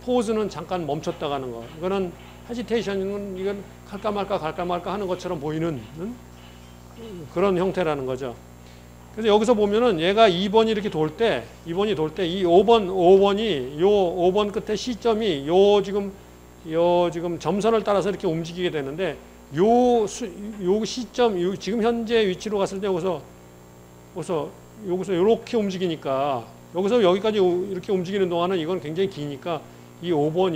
A: pause는 잠깐 멈췄다 가는 거. 이거는 hesitation은 이건 갈까 말까 하는 것처럼 보이는 그런 형태라는 거죠. 그래서 여기서 보면은 얘가 2번이 이렇게 돌 때, 이 5번이 요 5번 끝에 시점이 요 지금 점선을 따라서 이렇게 움직이게 되는데, 요 시점, 지금 현재 위치로 갔을 때 여기서 이렇게 움직이니까, 여기서 여기까지 이렇게 움직이는 동안은 이건 굉장히 기니까 이 5번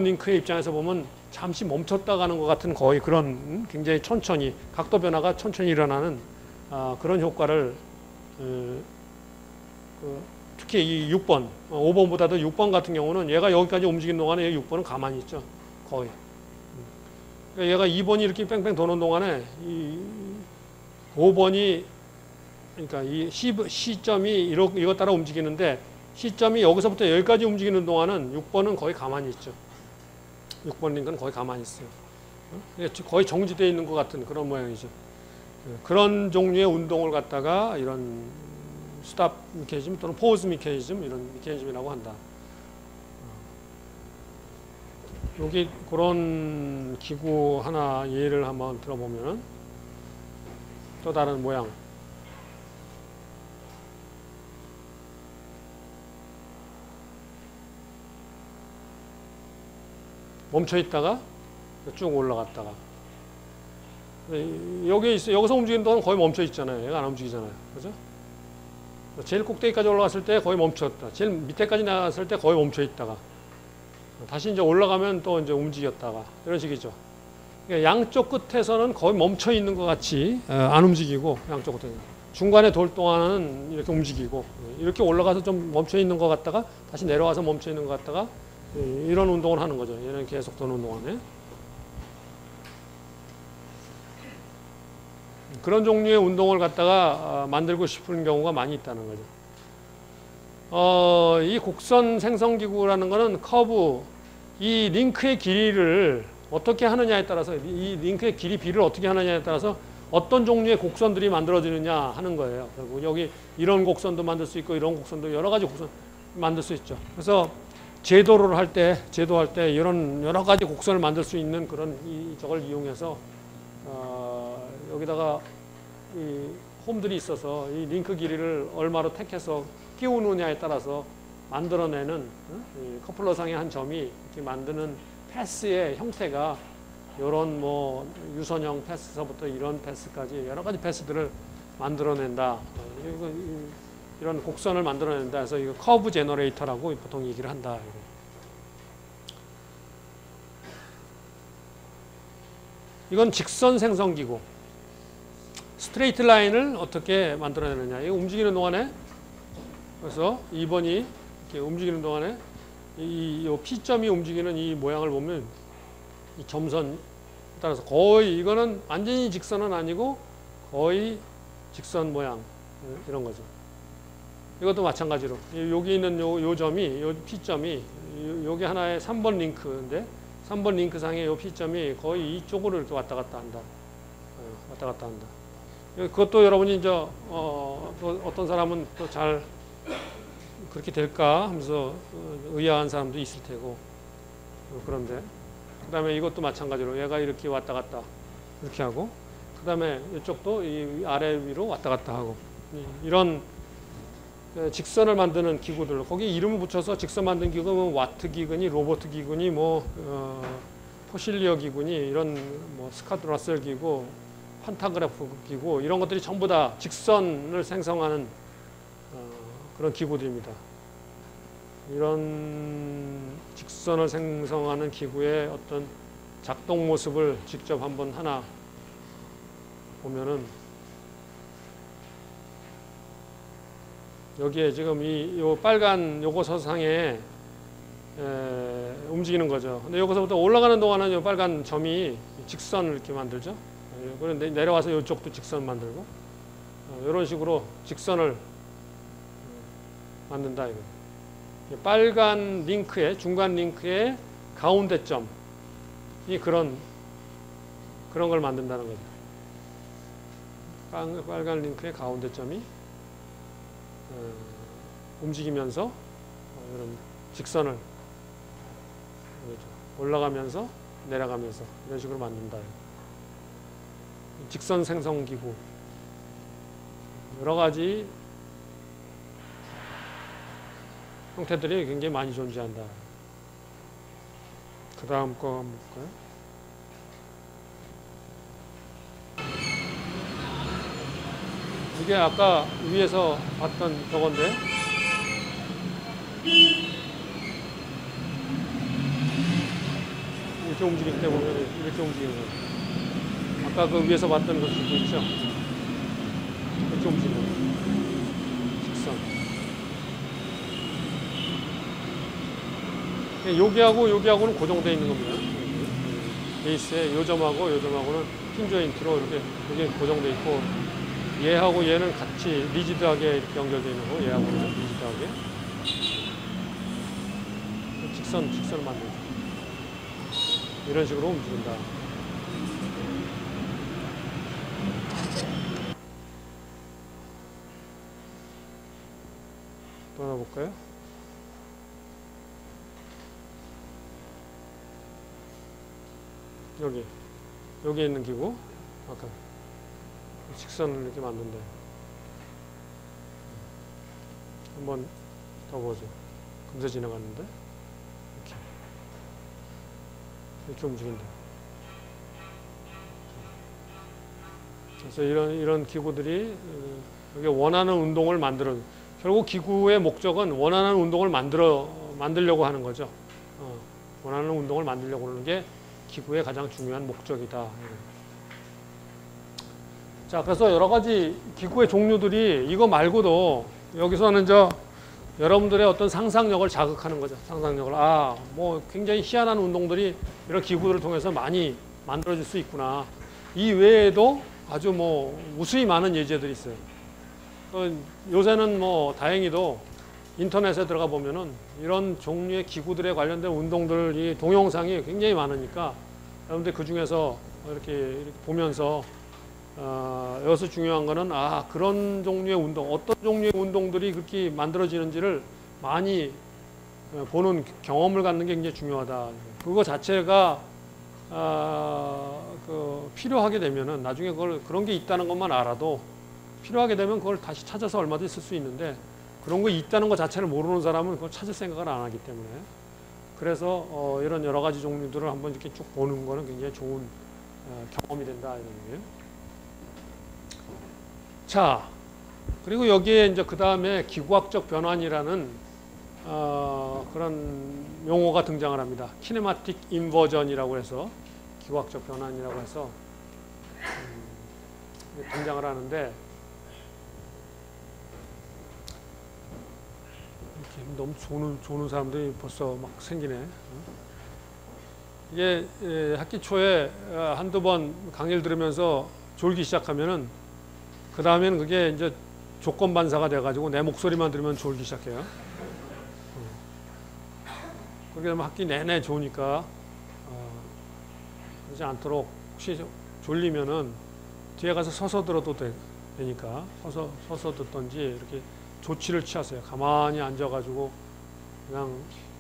A: 링크의 입장에서 보면 잠시 멈췄다 가는 것 같은 거의 그런 굉장히 천천히 각도 변화가 천천히 일어나는 그런 효과를 특히 이 6번, 5번보다도 6번 같은 경우는 얘가 여기까지 움직이는 동안에 6번은 가만히 있죠. 거의. 그러니까 얘가 2번이 이렇게 뺑뺑 도는 동안에 이 5번이 그러니까 이 시점이 이거 따라 움직이는데, 시점이 여기서부터 여기까지 움직이는 동안은 6번은 거의 가만히 있죠. 6번 링크는 거의 가만히 있어요. 거의 정지되어 있는 것 같은 그런 모양이죠. 그런 종류의 운동을 갖다가 이런 스탑 미케니즘 또는 포즈 미케니즘, 이런 미케니즘이라고 한다. 여기 그런 기구 하나 예를 한번 들어보면 또 다른 모양. 멈춰 있다가 쭉 올라갔다가, 여기서 움직이는 동안 거의 멈춰 있잖아요. 얘가 안 움직이잖아요. 그죠? 제일 꼭대기까지 올라갔을 때 거의 멈췄다. 제일 밑에까지 나갔을 때 거의 멈춰 있다가, 다시 이제 올라가면 또 이제 움직였다가, 이런 식이죠. 그러니까 양쪽 끝에서는 거의 멈춰 있는 것 같이 안 움직이고, 양쪽 끝에 중간에 돌 동안은 이렇게 움직이고, 이렇게 올라가서 좀 멈춰 있는 것 같다가 다시 내려와서 멈춰 있는 것 같다가, 이런 운동을 하는 거죠. 얘는 계속 도는 동안에. 그런 종류의 운동을 갖다가 만들고 싶은 경우가 많이 있다는 거죠. 이 곡선 생성기구라는 거는 커브, 이 링크의 길이를 어떻게 하느냐에 따라서, 이 링크의 길이 비를 어떻게 하느냐에 따라서 어떤 종류의 곡선들이 만들어지느냐 하는 거예요. 그리고 여기 이런 곡선도 만들 수 있고, 이런 곡선도 여러 가지 곡선 만들 수 있죠. 그래서 제도를 할 때 이런 여러 가지 곡선을 만들 수 있는 그런 저걸 이용해서 여기다가 이 홈들이 있어서 이 링크 길이를 얼마로 택해서 끼우느냐에 따라서 만들어내는 이 커플러상의 한 점이 이렇게 만드는 패스의 형태가 이런 뭐 유선형 패스서부터 이런 패스까지 여러 가지 패스들을 만들어낸다. 이런 곡선을 만들어낸다 해서 이거 커브 제너레이터라고 보통 얘기를 한다. 이건 직선 생성기구. 스트레이트 라인을 어떻게 만들어내느냐. 이거 움직이는 동안에, 그래서 2번이 이렇게 움직이는 동안에 이 P점이 움직이는 이 모양을 보면 이 점선 따라서 거의 이거는 완전히 직선은 아니고 거의 직선 모양, 이런 거죠. 이것도 마찬가지로 여기 있는 요 점이 요 P점이 여기 하나의 3번 링크인데 3번 링크 상의 요 P점이 거의 이쪽으로 이렇게 왔다 갔다 한다. 왔다 갔다 한다. 그것도 여러분이 이제 또 어떤 사람은 또 잘 그렇게 될까 하면서 의아한 사람도 있을 테고 그런데 그 다음에 이것도 마찬가지로 얘가 이렇게 왔다 갔다 이렇게 하고 그 다음에 이쪽도 이 아래 위로 왔다 갔다 하고 이런 직선을 만드는 기구들 거기 이름을 붙여서 직선 만드는 기구가 뭐 와트 기구니 로버트 기구니 뭐 포실리어 기구니 이런 뭐 스카트 러셀 기구 판타그래프 기구 이런 것들이 전부 다 직선을 생성하는 그런 기구들입니다. 이런 직선을 생성하는 기구의 어떤 작동 모습을 직접 한번 하나 보면은 여기에 지금 요 빨간 요거 서상에 움직이는 거죠. 근데 여기서부터 올라가는 동안은 요 빨간 점이 직선을 이렇게 만들죠. 그런데 내려와서 이쪽도 직선 만들고 이런 식으로 직선을 만든다 이거. 빨간 링크의 중간 링크의 가운데 점이 그런 걸 만든다는 거죠. 빨간 링크의 가운데 점이 움직이면서 이런 직선을 올라가면서 내려가면서 이런 식으로 만든다. 직선 생성 기구 여러 가지 형태들이 굉장히 많이 존재한다. 그 다음 거 한번 볼까요? 이게 아까 위에서 봤던 저건데 이렇게 움직일 때 보면 이렇게 움직이는 거예요. 아까 그 위에서 봤던 그 기구 있죠? 이렇게 움직이는 거예요. 직선. 여기하고는 고정되어 있는 겁니다. 베이스에 요 점하고 요 점하고는 핀 조인트로 이렇게 여기 고정되어 있고 얘하고 얘는 같이 리지드하게 이렇게 연결되어 있는 거고 얘하고는 리지드하게 직선을 만들죠. 이런 식으로 움직인다. 또 하나 볼까요? 여기 있는 기구 아까 직선을 이렇게 만든다. 한번 더 보죠. 금세 지나갔는데 이렇게 움직인다. 그래서 이런 기구들이 여기 원하는 운동을 결국 기구의 목적은 원하는 운동을 만들려고 하는 거죠. 원하는 운동을 만들려고 하는 게 기구의 가장 중요한 목적이다. 자, 그래서 여러 가지 기구의 종류들이 이거 말고도 여기서는 여러분들의 어떤 상상력을 자극하는 거죠. 상상력을. 뭐 굉장히 희한한 운동들이 이런 기구들을 통해서 많이 만들어질 수 있구나. 이 외에도 아주 뭐 무수히 많은 예제들이 있어요. 요새는 뭐 다행히도 인터넷에 들어가 보면은 이런 종류의 기구들에 관련된 운동들이 동영상이 굉장히 많으니까 여러분들 그 중에서 이렇게 보면서 여기서 중요한 거는 그런 종류의 운동, 어떤 종류의 운동들이 그렇게 만들어지는지를 많이 보는 경험을 갖는 게 굉장히 중요하다. 그거 자체가 필요하게 되면은 나중에 그런 게 있다는 것만 알아도 필요하게 되면 그걸 다시 찾아서 얼마든지 쓸 수 있는데 그런 거 있다는 것 자체를 모르는 사람은 그걸 찾을 생각을 안 하기 때문에 그래서 이런 여러 가지 종류들을 한번 이렇게 쭉 보는 거는 굉장히 좋은 경험이 된다 이런 얘기예요. 자, 그리고 여기에 이제 그 다음에 기구학적 변환이라는 그런 용어가 등장을 합니다. 키네마틱 인버전이라고 해서 기구학적 변환이라고 해서 등장을 하는데 이렇게 너무 조는 사람들이 벌써 막 생기네. 이게 학기 초에 한두 번 강의를 들으면서 졸기 시작하면은 그 다음에는 그게 이제 조건 반사가 돼가지고 내 목소리만 들으면 졸기 시작해요. 그렇게 되면 학기 내내 좋으니까 그러지 않도록 혹시 졸리면은 뒤에 가서 서서 들어도 되니까 서서 듣던지 이렇게 조치를 취하세요. 가만히 앉아가지고 그냥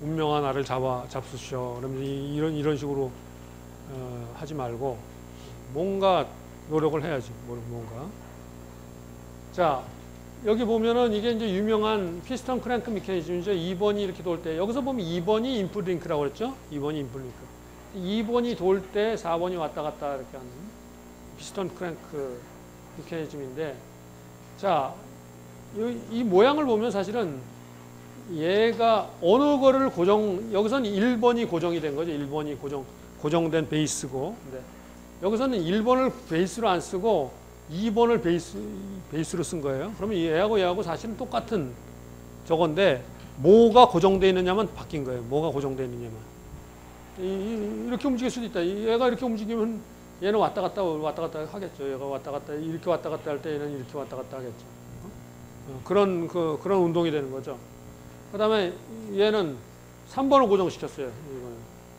A: 운명아 나를 잡수시오. 그러면 이런 식으로 하지 말고 뭔가 노력을 해야지. 뭔가. 자, 여기 보면은 이게 이제 유명한 피스톤 크랭크 메커니즘이죠. 2번이 이렇게 돌 때 여기서 보면 2번이 인풋 링크라고 그랬죠. 2번이 인풋 링크. 2번이 돌 때 4번이 왔다 갔다 이렇게 하는 피스톤 크랭크 메커니즘인데, 자, 이 모양을 보면 사실은 얘가 어느 거를 여기서는 1번이 고정이 된 거죠. 1번이 고정된 베이스고. 근데 여기서는 1번을 베이스로 안 쓰고 2번을 베이스로 쓴 거예요. 그러면 얘하고 사실은 똑같은 저건데 뭐가 고정되어 있느냐만 바뀐 거예요. 뭐가 고정되어 있느냐만. 이렇게 움직일 수도 있다. 얘가 이렇게 움직이면 얘는 왔다 갔다 하겠죠. 얘가 왔다 갔다 이렇게 왔다 갔다 할 때 얘는 이렇게 왔다 갔다 하겠죠. 그런 운동이 되는 거죠. 그 다음에 얘는 3번을 고정시켰어요. 이거는.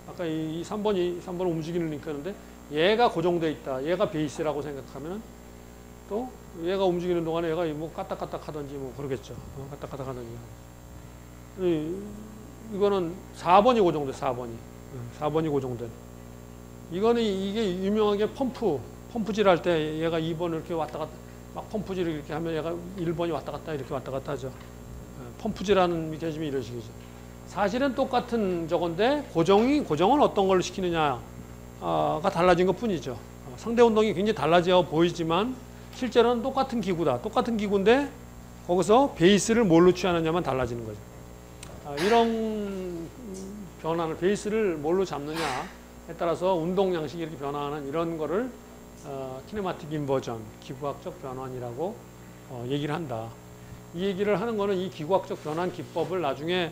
A: 아까 이 3번을 움직이는 링크였는데 얘가 고정되어 있다. 얘가 베이스라고 생각하면 또 얘가 움직이는 동안에 얘가 뭐 까딱까딱 하든지 뭐 그러겠죠. 까딱까딱 하든지. 이거는 4번이 고정돼. 4번이 고정된. 이게 유명하게 펌프질 할 때 얘가 2번을 이렇게 왔다 갔다 막 펌프질을 이렇게 하면 얘가 1번이 왔다 갔다 이렇게 왔다 갔다 하죠. 펌프질하는 메커니즘이 이런 식이죠. 사실은 똑같은 저건데 고정은 어떤 걸로 시키느냐가 달라진 것 뿐이죠. 상대 운동이 굉장히 달라져 보이지만 실제로는 똑같은 기구다. 똑같은 기구인데 거기서 베이스를 뭘로 취하느냐만 달라지는 거죠. 이런 변화를 베이스를 뭘로 잡느냐에 따라서 운동 양식이 이렇게 변화하는 이런 거를 키네마틱 인버전, 기구학적 변환이라고 얘기를 한다. 이 얘기를 하는 거는 이 기구학적 변환 기법을 나중에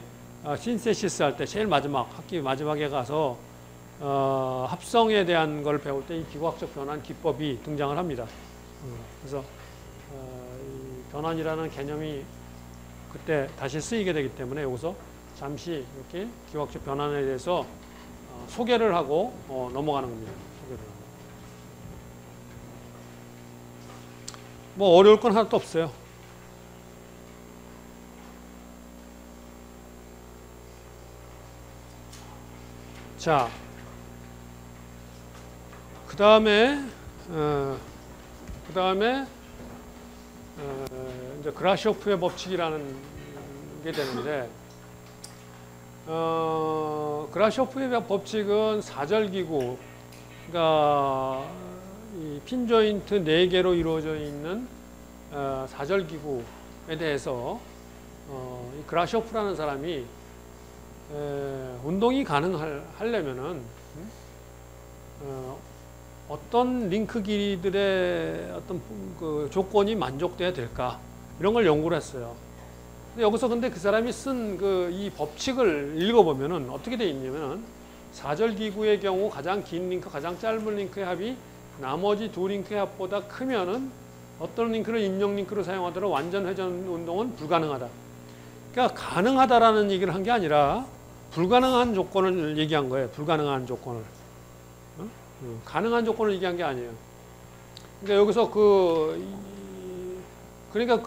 A: 신세시스 할 때 제일 학기 마지막에 가서 합성에 대한 걸 배울 때 이 기구학적 변환 기법이 등장을 합니다. 그래서 이 변환이라는 개념이 그때 다시 쓰이게 되기 때문에 여기서 잠시 이렇게 기구학적 변환에 대해서 소개를 하고 넘어가는 겁니다. 소개를 하고. 뭐 어려울 건 하나도 없어요. 자, 그 다음에 이제 그라시오프의 법칙이라는 게 되는데, 그라시오프의 법칙은 사절기구, 그러니까 이 핀 조인트 4개로 이루어져 있는 사절기구에 대해서 이 그라시오프라는 사람이 운동이 가능하려면은 어떤 링크 길이들의 어떤 그 조건이 만족돼야 될까, 이런 걸 연구를 했어요. 근데 여기서 그 사람이 쓴 이 법칙을 읽어보면은 어떻게 돼 있냐면은 사절기구의 경우 가장 긴 링크, 가장 짧은 링크의 합이 나머지 두 링크의 합보다 크면은 어떤 링크를 입력 링크로 사용하더라도 완전 회전 운동은 불가능하다. 그러니까 가능하다라는 얘기를 한 게 아니라 불가능한 조건을 얘기한 거예요. 불가능한 조건을. 가능한 조건을 얘기한 게 아니에요. 그러니까 여기서 그러니까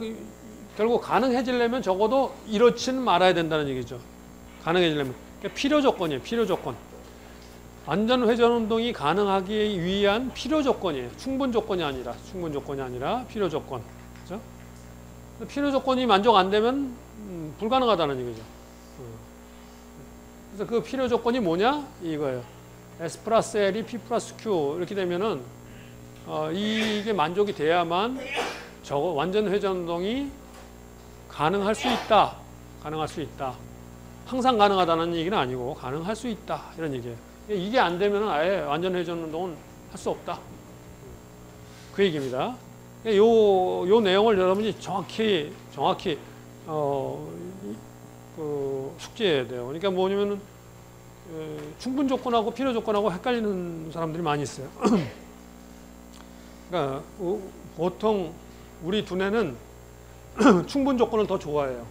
A: 결국 가능해지려면 적어도 이렇지는 말아야 된다는 얘기죠. 가능해지려면. 그러니까 필요 조건이에요. 필요 조건. 완전 회전 운동이 가능하기 위한 필요 조건이에요. 충분 조건이 아니라 필요 조건. 그렇죠? 필요 조건이 만족 안 되면 불가능하다는 얘기죠. 그래서 그 필요 조건이 뭐냐? 이거예요. S 플러스 L이 P 플러스 Q 이렇게 되면은 이게 만족이 돼야만 완전 회전 운동이 가능할 수 있다. 가능할 수 있다. 항상 가능하다는 얘기는 아니고 가능할 수 있다. 이런 얘기예요. 이게 안 되면 아예 완전 회전 운동은 할 수 없다. 그 얘기입니다. 요 내용을 여러분이 정확히 숙지해야 돼요. 그러니까 뭐냐면은 충분 조건하고 필요 조건하고 헷갈리는 사람들이 많이 있어요. 그러니까 보통 우리 두뇌는 충분 조건을 더 좋아해요.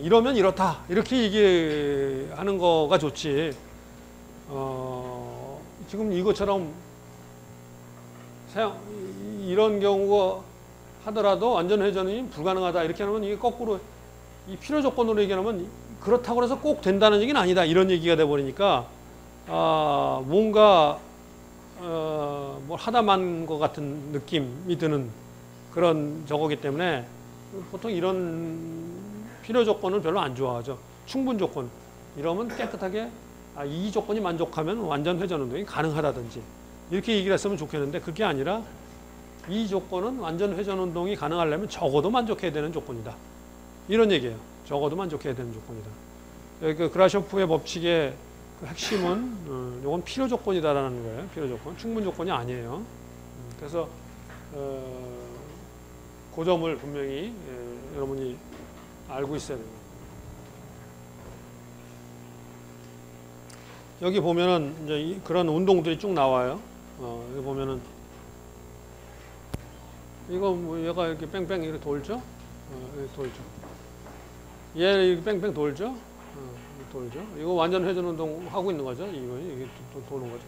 A: 이러면 이렇다 이렇게 얘기하는 거가 좋지. 지금 이것처럼 이런 경우가 하더라도 완전 회전이 불가능하다 이렇게 하면 이게 거꾸로 이 필요 조건으로 얘기하면 그렇다고 해서 꼭 된다는 얘기는 아니다 이런 얘기가 돼 버리니까 뭔가 뭘 하다만 것 같은 느낌이 드는 그런 저거기 때문에 보통 이런 필요 조건을 별로 안 좋아하죠. 충분 조건 이러면 깨끗하게 이 조건이 만족하면 완전 회전 운동이 가능하다든지 이렇게 얘기를 했으면 좋겠는데 그게 아니라 이 조건은 완전 회전 운동이 가능하려면 적어도 만족해야 되는 조건이다. 이런 얘기예요. 적어도 만족해야 되는 조건이다. 그 그라쇼프의 법칙의 그 핵심은 이건 필요 조건이다라는 거예요. 필요 조건. 충분 조건이 아니에요. 그래서 그 점을 분명히 여러분이 알고 있어야 돼요. 여기 보면은 이제 그런 운동들이 쭉 나와요. 여기 보면은 이거 뭐 얘가 이렇게 뺑뺑 이렇게 돌죠? 이렇게 돌죠. 얘 이렇게 뺑뺑 돌죠? 돌죠. 이거 완전 회전 운동 하고 있는 거죠. 이게 도는 거죠.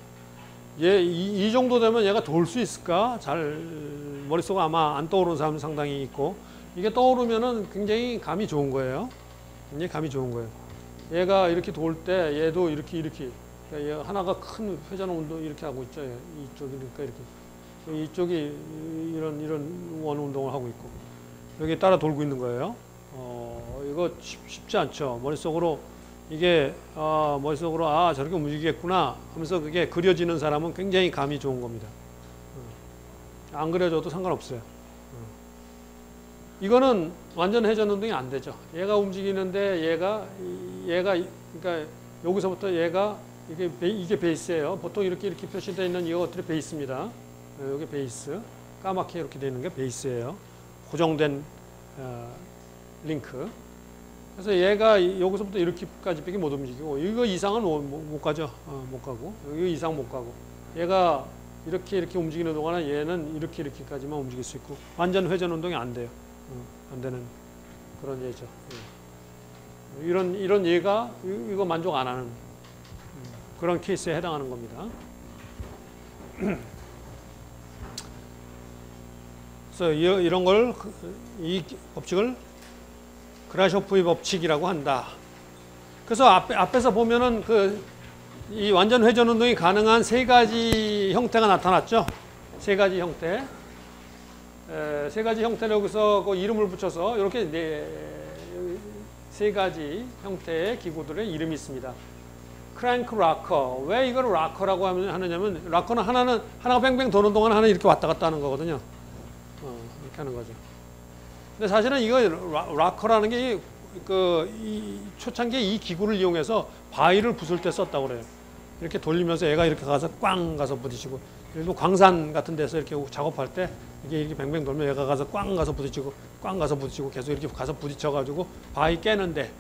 A: 얘 이 정도 되면 얘가 돌 수 있을까? 잘 머릿속에 아마 안 떠오르는 사람 상당히 있고 이게 떠오르면은 굉장히 감이 좋은 거예요. 굉장히 감이 좋은 거예요. 얘가 이렇게 돌 때 얘도 이렇게 그러니까 얘 하나가 큰 회전 운동 이렇게 하고 있죠. 이쪽이 그러니까 이렇게 이쪽이 이런 원 운동을 하고 있고 여기 따라 돌고 있는 거예요. 이거 쉽지 않죠. 머릿속으로 이게 머릿속으로 저렇게 움직이겠구나 하면서 그게 그려지는 사람은 굉장히 감이 좋은 겁니다. 안 그려져도 상관없어요. 이거는 완전 회전 운동이 안 되죠. 얘가 움직이는데 얘가 그러니까 여기서부터 얘가 이게 베이스예요. 보통 이렇게 표시되어 있는 이것들이 베이스입니다. 여기 베이스 까맣게 이렇게 되어 있는 게 베이스예요. 고정된 링크. 그래서 얘가 여기서부터 이렇게까지밖에 못 움직이고 이거 이상은 못 가죠. 못 가고 이거 이상 못 가고 얘가 이렇게 움직이는 동안은 얘는 이렇게까지만 움직일 수 있고 완전 회전 운동이 안 돼요. 안 되는 그런 예죠. 이런 얘가 이거 만족 안 하는 그런 케이스에 해당하는 겁니다. 그래서 이런 걸 이 법칙을 그라쇼프의 법칙이라고 한다. 그래서 앞에서 보면은 이 완전 회전 운동이 가능한 세 가지 형태가 나타났죠. 세 가지 형태. 세 가지 형태를 여기서 그 이름을 붙여서 이렇게 세 가지 형태의 기구들의 이름이 있습니다. 크랭크 락커. 왜 이걸 락커라고 하느냐면 락커는 하나가 뺑뺑 도는 동안 하나 이렇게 왔다 갔다 하는 거거든요. 이렇게 하는 거죠. 근데 사실은 이거 락커라는 게 이 초창기에 이 기구를 이용해서 바위를 부술 때 썼다고 그래요. 이렇게 돌리면서 얘가 이렇게 가서 꽝 가서 부딪히고 그리고 광산 같은 데서 이렇게 작업할 때 이게 뱅뱅 돌면 얘가 가서 꽝 가서 부딪히고 꽝 가서 부딪히고 계속 이렇게 가서 부딪혀가지고 바위 깨는데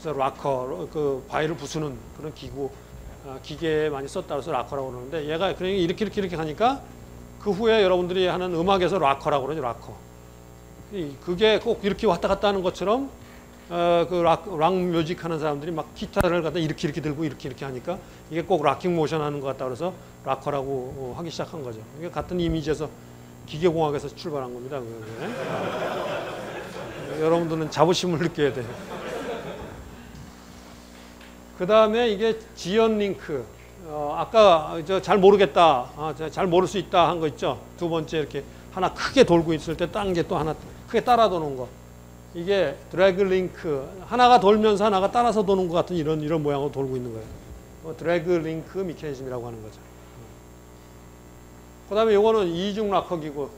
A: 그래서 락커 그 바위를 부수는 그런 기계에 많이 썼다고 해서 락커라고 그러는데 얘가 그냥 이렇게 하니까 그 후에 여러분들이 하는 음악에서 락커라고 그러죠. 락커. 그게 꼭 이렇게 왔다 갔다 하는 것처럼 그 락 뮤직 하는 사람들이 막 기타를 갖다 이렇게 들고 이렇게 하니까 이게 꼭 락킹 모션 하는 것 같다 그래서 락커라고 하기 시작한 거죠. 이게 같은 이미지에서 기계공학에서 출발한 겁니다. 여러분들은 자부심을 느껴야 돼요. 그 다음에 이게 지연 링크. 아까 잘 모르겠다, 잘 모를 수 있다 한 거 있죠. 두 번째 이렇게 하나 크게 돌고 있을 때 딴 게 또 하나 크게 따라 도는 거. 이게 드래그 링크. 하나가 돌면서 하나가 따라서 도는 것 같은 이런 모양으로 돌고 있는 거예요. 드래그 링크 미케니즘이라고 하는 거죠. 그 다음에 요거는 이중 락커 기구.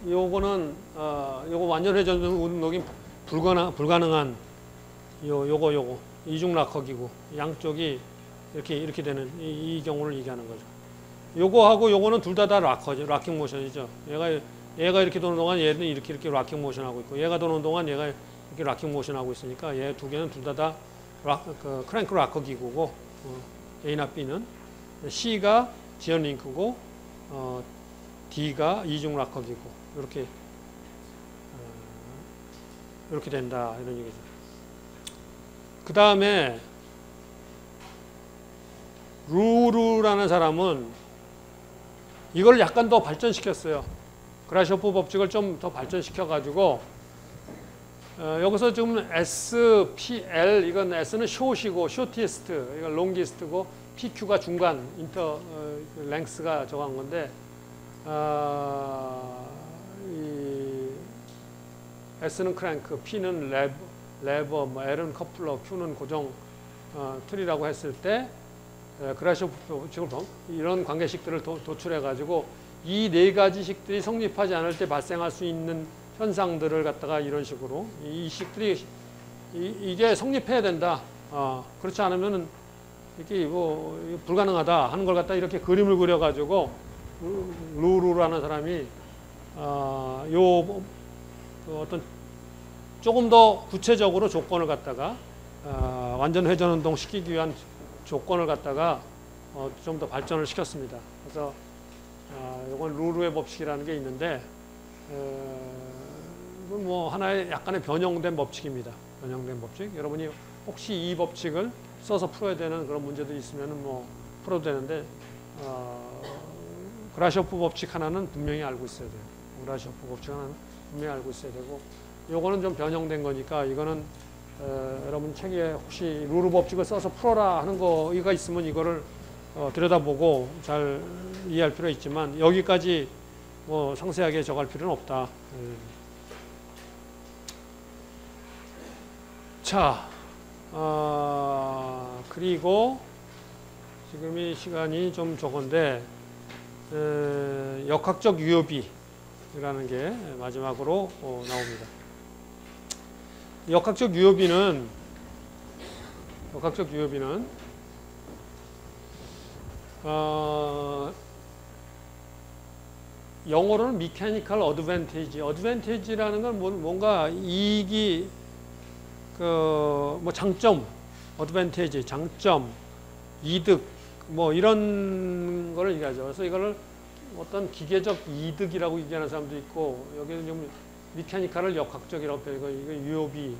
A: 요거는 요거 완전 회전 운동이 불가능한 요거 이중 락커 기구. 양쪽이 이렇게 되는 이 경우를 얘기하는 거죠. 요거하고 요거는 둘 다 락커죠. 락킹 모션이죠. 얘가 이렇게 도는 동안 얘는 이렇게 락킹 모션 하고 있고 얘가 도는 동안 얘가 이렇게 락킹 모션 하고 있으니까 얘 두 개는 둘 다 크랭크 락커 기구고 A나 B는 C가 지연 링크고 D가 이중 락커기고 이렇게 된다 이런 얘기죠. 그 다음에 루르라는 사람은 이걸 약간 더 발전시켰어요. 그라쇼프 법칙을 좀 더 발전시켜 가지고 여기서 지금 S, P, L 이건 S는 숏이고 쇼티스트, 이건 롱기스트고 PQ가 중간 인터 랭스가 저거한 건데 이 S는 크랭크, P는 레버, 뭐 L은 커플러, Q는 고정 틀이라고 했을 때 그라쇼프 법칙을 이런 관계식들을 도출해 가지고 이 네 가지 식들이 성립하지 않을 때 발생할 수 있는 현상들을 갖다가 이런 식으로 이 식들이 이게 성립해야 된다. 그렇지 않으면은 이게 뭐 불가능하다 하는 걸 갖다 이렇게 그림을 그려 가지고 루르라는 사람이 어떤 조금 더 구체적으로 조건을 갖다가 완전 회전 운동 시키기 위한 조건을 갖다가 좀 더 발전을 시켰습니다. 그래서 이건 루르의 법칙이라는 게 있는데 이건 뭐 하나의 약간의 변형된 법칙입니다. 변형된 법칙. 여러분이 혹시 이 법칙을 써서 풀어야 되는 그런 문제들이 있으면 뭐 풀어도 되는데 그라쇼프 법칙 하나는 분명히 알고 있어야 돼요. 그라쇼프 법칙 하나는 분명히 알고 있어야 되고 요거는 좀 변형된 거니까 이거는 여러분 책에 혹시 루르 법칙을 써서 풀어라 하는 거가 있으면 이거를 들여다보고 잘 이해할 필요가 있지만 여기까지 뭐 상세하게 적할 필요는 없다. 자, 그리고 지금 이 시간이 좀 적은데 역학적 유효비라는 게 마지막으로 나옵니다. 역학적 유효비는 영어로는 mechanical advantage. advantage라는 건 뭔가 이익이 뭐 장점, advantage, 장점, 이득 뭐 이런 거를 얘기하죠. 그래서 이거를 어떤 기계적 이득이라고 얘기하는 사람도 있고 여기는 좀 미케니컬을 역학적이라고 표현하고 이거 유효비.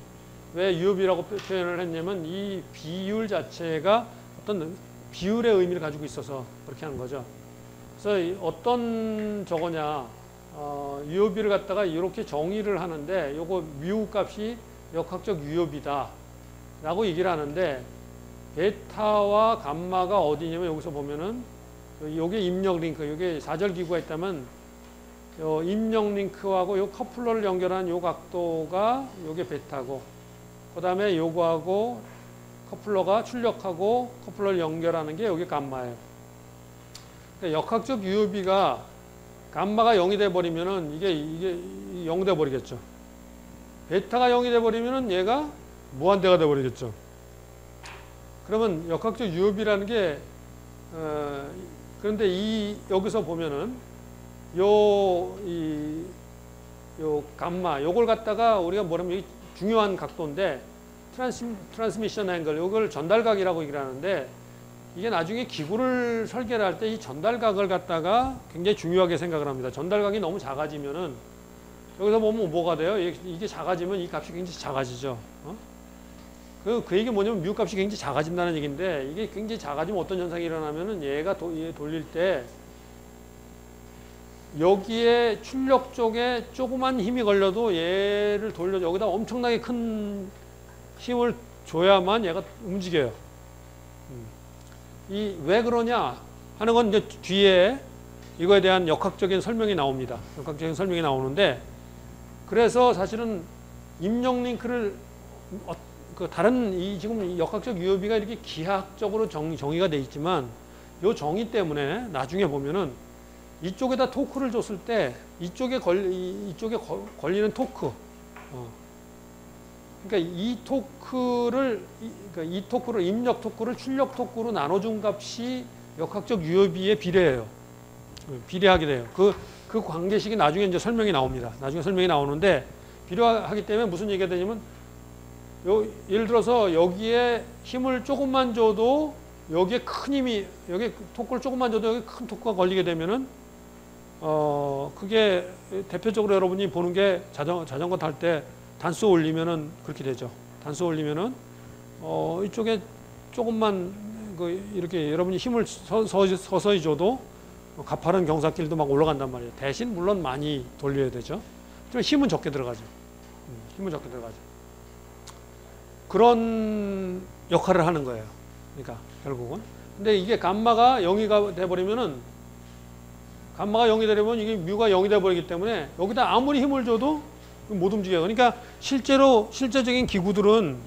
A: 왜 유효비라고 표현을 했냐면 이 비율 자체가 어떤 비율의 의미를 가지고 있어서 그렇게 하는 거죠. 그래서 어떤 저거냐 유효비를 갖다가 이렇게 정의를 하는데 요거 뮤 값이 역학적 유효비다 라고 얘기를 하는데 베타와 감마가 어디냐면 여기서 보면은 요게 입력 링크, 요게 사절 기구가 있다면 요 입력 링크하고 요 커플러를 연결한 요 각도가 요게 베타고 그 다음에 요거하고 커플러가 출력하고 커플러를 연결하는 게 요게 감마예요. 그러니까 역학적 유효비가 감마가 0이 돼 버리면은 이게 0 돼 버리겠죠. 베타가 0이 돼 버리면은 얘가 무한대가 돼 버리겠죠. 그러면 역학적 유효비라는 게 그런데 여기서 보면은 요 감마 요걸 갖다가 우리가 뭐냐면 중요한 각도인데 트랜스미션 앵글 요걸 전달각이라고 얘기를 하는데 이게 나중에 기구를 설계를 할 때 이 전달각을 갖다가 굉장히 중요하게 생각을 합니다. 전달각이 너무 작아지면은 여기서 보면 뭐가 돼요? 이게 작아지면 이 값이 굉장히 작아지죠. 그 얘기 뭐냐면 뮤 값이 굉장히 작아진다는 얘기인데 이게 굉장히 작아지면 어떤 현상이 일어나면은 얘가 돌릴 때 여기에 출력 쪽에 조그만 힘이 걸려도 얘를 여기다 엄청나게 큰 힘을 줘야만 얘가 움직여요. 왜 그러냐 하는 건 이제 뒤에 이거에 대한 역학적인 설명이 나옵니다. 역학적인 설명이 나오는데 그래서 사실은 입력 링크를 다른 지금 역학적 유효비가 이렇게 기하학적으로 정의가 돼 있지만 이 정의 때문에 나중에 보면은 이쪽에다 토크를 줬을 때 이쪽에 걸리는 토크 그러니까 이 토크를 입력 토크를 출력 토크로 나눠준 값이 역학적 유효비에 비례해요. 비례하게 돼요. 그 관계식이 나중에 이제 설명이 나옵니다. 나중에 설명이 나오는데 비례하기 때문에 무슨 얘기가 되냐면 예를 들어서 여기에 힘을 조금만 줘도 여기에 큰 힘이 여기 토크를 조금만 줘도 여기 큰 토크가 걸리게 되면은 그게 대표적으로 여러분이 보는 게 자전거 탈 때 단수 올리면은 그렇게 되죠. 단수 올리면은 이쪽에 조금만 이렇게 여러분이 힘을 서서히 줘도 가파른 경사길도 막 올라간단 말이에요. 대신 물론 많이 돌려야 되죠. 좀 힘은 적게 들어가죠. 힘은 적게 들어가죠. 그런 역할을 하는 거예요. 그러니까 결국은. 근데 이게 감마가 0이 돼버리면은 감마가 0이 되려면 이게 뮤가 0이 돼버리기 때문에 여기다 아무리 힘을 줘도 못 움직여요. 그러니까 실제적인 기구들은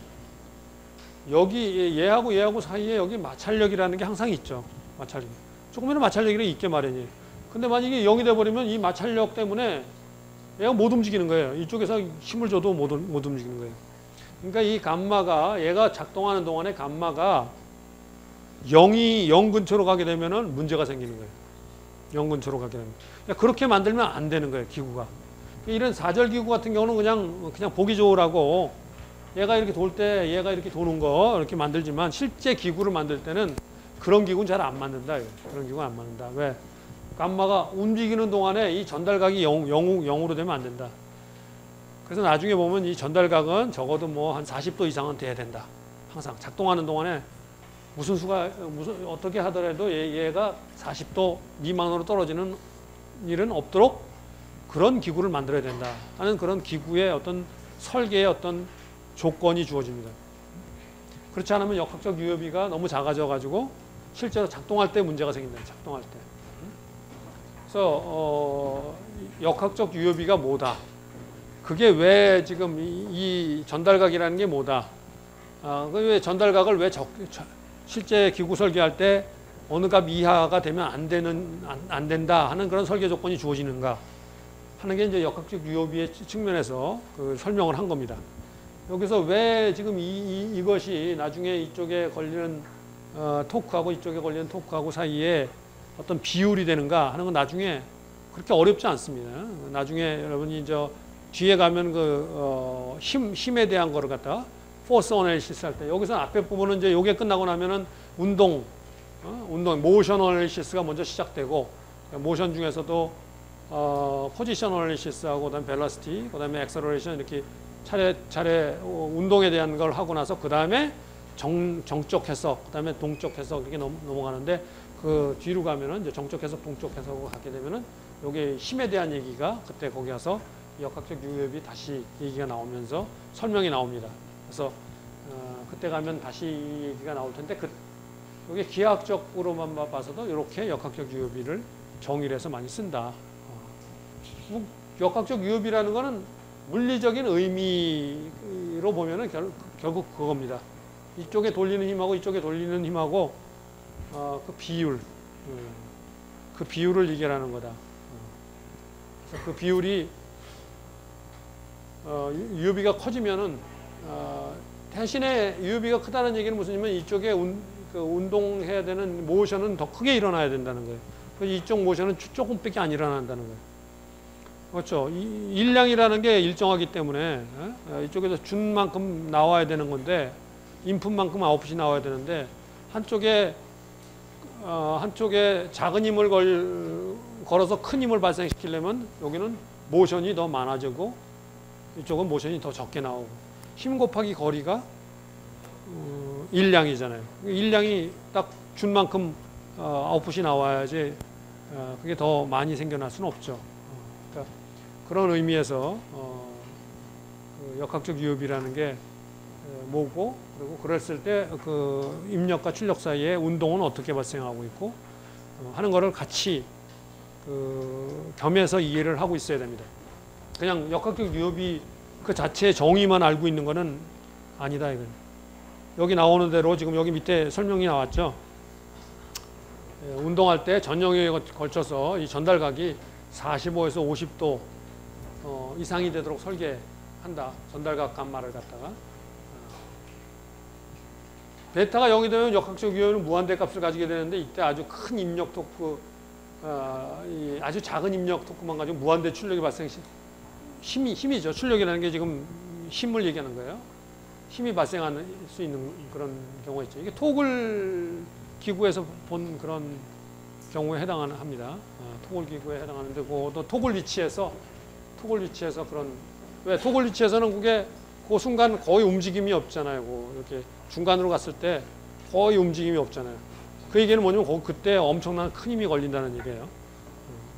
A: 여기 얘하고 사이에 여기 마찰력이라는 게 항상 있죠. 마찰력. 조금이라도 마찰력이 있게 마련이에요. 근데 만약에 0이 돼버리면 이 마찰력 때문에 얘가 못 움직이는 거예요. 이쪽에서 힘을 줘도 못 움직이는 거예요. 그러니까 이 감마가 얘가 작동하는 동안에 감마가 0 근처로 가게 되면은 문제가 생기는 거예요. 0 근처로 가게 되면. 그러니까 그렇게 만들면 안 되는 거예요, 기구가. 이런 사절 기구 같은 경우는 그냥 보기 좋으라고 얘가 이렇게 돌 때 얘가 이렇게 도는 거 이렇게 만들지만 실제 기구를 만들 때는 그런 기구는 잘 안 만든다. 그런 기구는 안 만든다. 왜? 감마가 움직이는 동안에 이 전달각이 0으로 되면 안 된다. 그래서 나중에 보면 이 전달각은 적어도 뭐 한 40도 이상은 돼야 된다. 항상 작동하는 동안에 무슨 어떻게 하더라도 얘가 40도 미만으로 떨어지는 일은 없도록 그런 기구를 만들어야 된다 하는 그런 기구의 어떤 설계의 어떤 조건이 주어집니다. 그렇지 않으면 역학적 유효비가 너무 작아져 가지고 실제로 작동할 때 문제가 생긴다. 작동할 때. 그래서 역학적 유효비가 뭐다. 그게 왜 지금 이 전달각이라는 게 뭐다. 왜 전달각을 왜 실제 기구 설계할 때 어느 값 이하가 되면 안 된다 하는 그런 설계 조건이 주어지는가 하는 게 이제 역학적 유효비의 측면에서 설명을 한 겁니다. 여기서 왜 지금 이것이 나중에 이쪽에 걸리는 토크하고 이쪽에 걸리는 토크하고 사이에 어떤 비율이 되는가 하는 건 나중에 그렇게 어렵지 않습니다. 나중에 여러분이 뒤에 가면 힘에 대한 거를 갖다가 포스 어널리시스 할 때 여기서 앞에 부분은 이제 요게 끝나고 나면은 운동 모션 어널리시스가 먼저 시작되고 모션 중에서도 포지션 어널리시스하고 그다음에 벨러시티 그다음에 액셀러레이션 이렇게 차례 운동에 대한 걸 하고 나서 그다음에 정적 해석 그다음에 동적 해석 이렇게 넘어가는데 그 뒤로 가면은 이제 정적 해석 동적 해석으로 가게 되면은 요게 힘에 대한 얘기가 그때 거기 가서 역학적 유효비 다시 얘기가 나오면서 설명이 나옵니다. 그래서 그때 가면 다시 얘기가 나올 텐데 이게 기하학적으로만 봐서도 이렇게 역학적 유효비를 정의를 해서 많이 쓴다. 역학적 유효비라는 거는 물리적인 의미로 보면은 결국 그겁니다. 이쪽에 돌리는 힘하고 이쪽에 돌리는 힘하고 그 비율, 그 비율을 얘기하는 거다. 그래서 그 비율이 유효비가 커지면은 대신에 유효비가 크다는 얘기는 무슨이면 이쪽에 운동해야 되는 모션은 더 크게 일어나야 된다는 거예요. 이쪽 모션은 조금밖에 안 일어난다는 거예요. 그렇죠. 일량이라는 게 일정하기 때문에 이쪽에서 준 만큼 나와야 되는 건데 인풋만큼 아웃풋이 나와야 되는데 한쪽에 작은 힘을 걸어서 큰 힘을 발생시키려면 여기는 모션이 더 많아지고 이쪽은 모션이 더 적게 나오고 힘 곱하기 거리가 일량이잖아요. 일량이 딱 준 만큼 아웃풋이 나와야지 그게 더 많이 생겨날 수는 없죠. 그러니까 그런 의미에서 그 역학적 유효비라는 게 뭐고 그리고 그랬을 때 그 입력과 출력 사이에 운동은 어떻게 발생하고 있고 하는 거를 같이 겸해서 이해를 하고 있어야 됩니다. 그냥 역학적 유효비 그 자체의 정의만 알고 있는 거는 아니다 이건. 여기 나오는 대로 지금 여기 밑에 설명이 나왔죠. 운동할 때 전영역에 걸쳐서 이 전달각이 45에서 50도 이상이 되도록 설계한다. 전달각 감마를 갖다가. 베타가 0이 되면 역학적 유효는 무한대 값을 가지게 되는데 이때 아주 큰 입력 토크, 아주 작은 입력 토크만 가지고 무한대 출력이 힘이죠. 출력이라는 게 지금 힘을 얘기하는 거예요. 힘이 발생할 수 있는 그런 경우가 있죠. 이게 토글 기구에서 본 그런 경우에 해당합니다. 토글 기구에 해당하는데 그것도 토글 위치에서 그런 왜 토글 위치에서는 그게 그 순간 거의 움직임이 없잖아요. 이렇게 중간으로 갔을 때 거의 움직임이 없잖아요. 그 얘기는 뭐냐면 그때 엄청난 큰 힘이 걸린다는 얘기예요.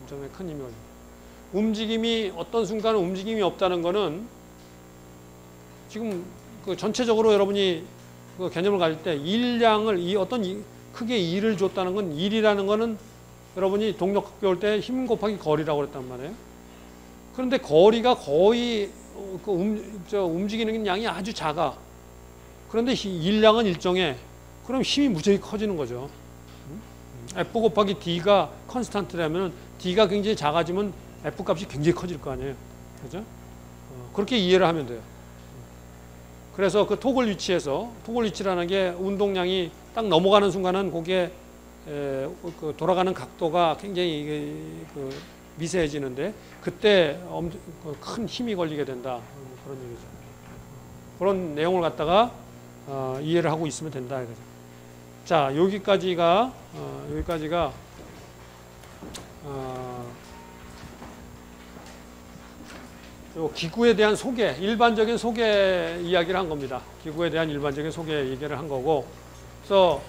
A: 엄청나게 큰 힘이 걸린다. 어떤 순간은 움직임이 없다는 거는 지금 그 전체적으로 여러분이 그 개념을 가질 때 일량을 크게 일을 줬다는 건 일이라는 거는 여러분이 동력학교 올 때 힘 곱하기 거리라고 그랬단 말이에요. 그런데 거리가 거의 움직이는 양이 아주 작아. 그런데 일량은 일정해. 그럼 힘이 무지하게 커지는 거죠. F 곱하기 D가 컨스탄트라면 D가 굉장히 작아지면 F 값이 굉장히 커질 거 아니에요. 그죠? 그렇게 이해를 하면 돼요. 그래서 그 토글 위치라는 게 운동량이 딱 넘어가는 순간은 그게 그 돌아가는 각도가 굉장히 미세해지는데 그때 큰 힘이 걸리게 된다. 그런 얘기죠. 그런 내용을 갖다가 이해를 하고 있으면 된다. 이거죠. 자, 여기까지가 요 기구에 대한 소개, 일반적인 소개 이야기를 한 겁니다. 기구에 대한 일반적인 소개 얘기를 한 거고, 그래서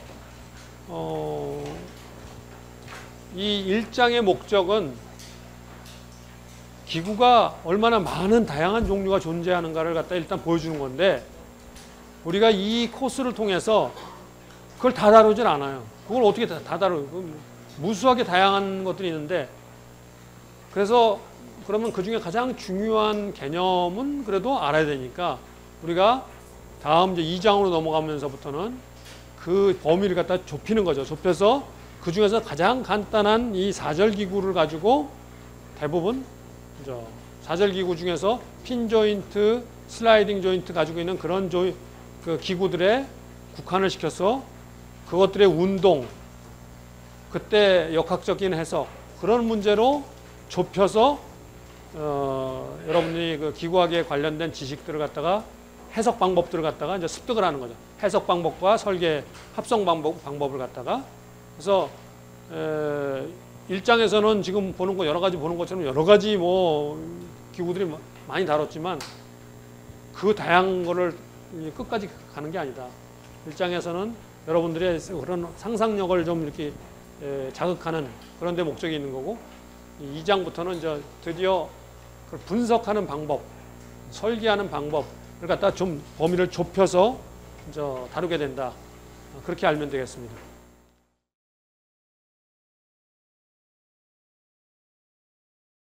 A: 이 1장의 목적은 기구가 얼마나 많은 다양한 종류가 존재하는가를 갖다 일단 보여주는 건데, 우리가 이 코스를 통해서 그걸 다 다루질 않아요. 그걸 어떻게 다 다루고 무수하게 다양한 것들이 있는데, 그래서 그러면 그 중에 가장 중요한 개념은 그래도 알아야 되니까 우리가 다음 이제 2장으로 넘어가면서부터는 그 범위를 갖다 좁히는 거죠. 좁혀서 그 중에서 가장 간단한 이 사절기구를 가지고 대부분 사절기구 중에서 핀 조인트, 슬라이딩 조인트 가지고 있는 그런 그 기구들에 국한을 시켜서 그것들의 운동, 그때 역학적인 해석 그런 문제로 좁혀서 여러분이 그 기구학에 관련된 지식들을 갖다가 해석 방법들을 갖다가 이제 습득을 하는 거죠. 해석 방법과 설계 합성 방법을 갖다가 그래서 1장에서는 지금 보는 거 여러 가지 보는 것처럼 여러 가지 기구들이 많이 다뤘지만 그 다양한 거를 끝까지 가는 게 아니다. 1장에서는 여러분들의 그런 상상력을 좀 이렇게 자극하는 그런 데 목적이 있는 거고 2장부터는 이제 드디어 그걸 분석하는 방법, 설계하는 방법을 갖다 좀 범위를 좁혀서 다루게 된다. 그렇게 알면 되겠습니다.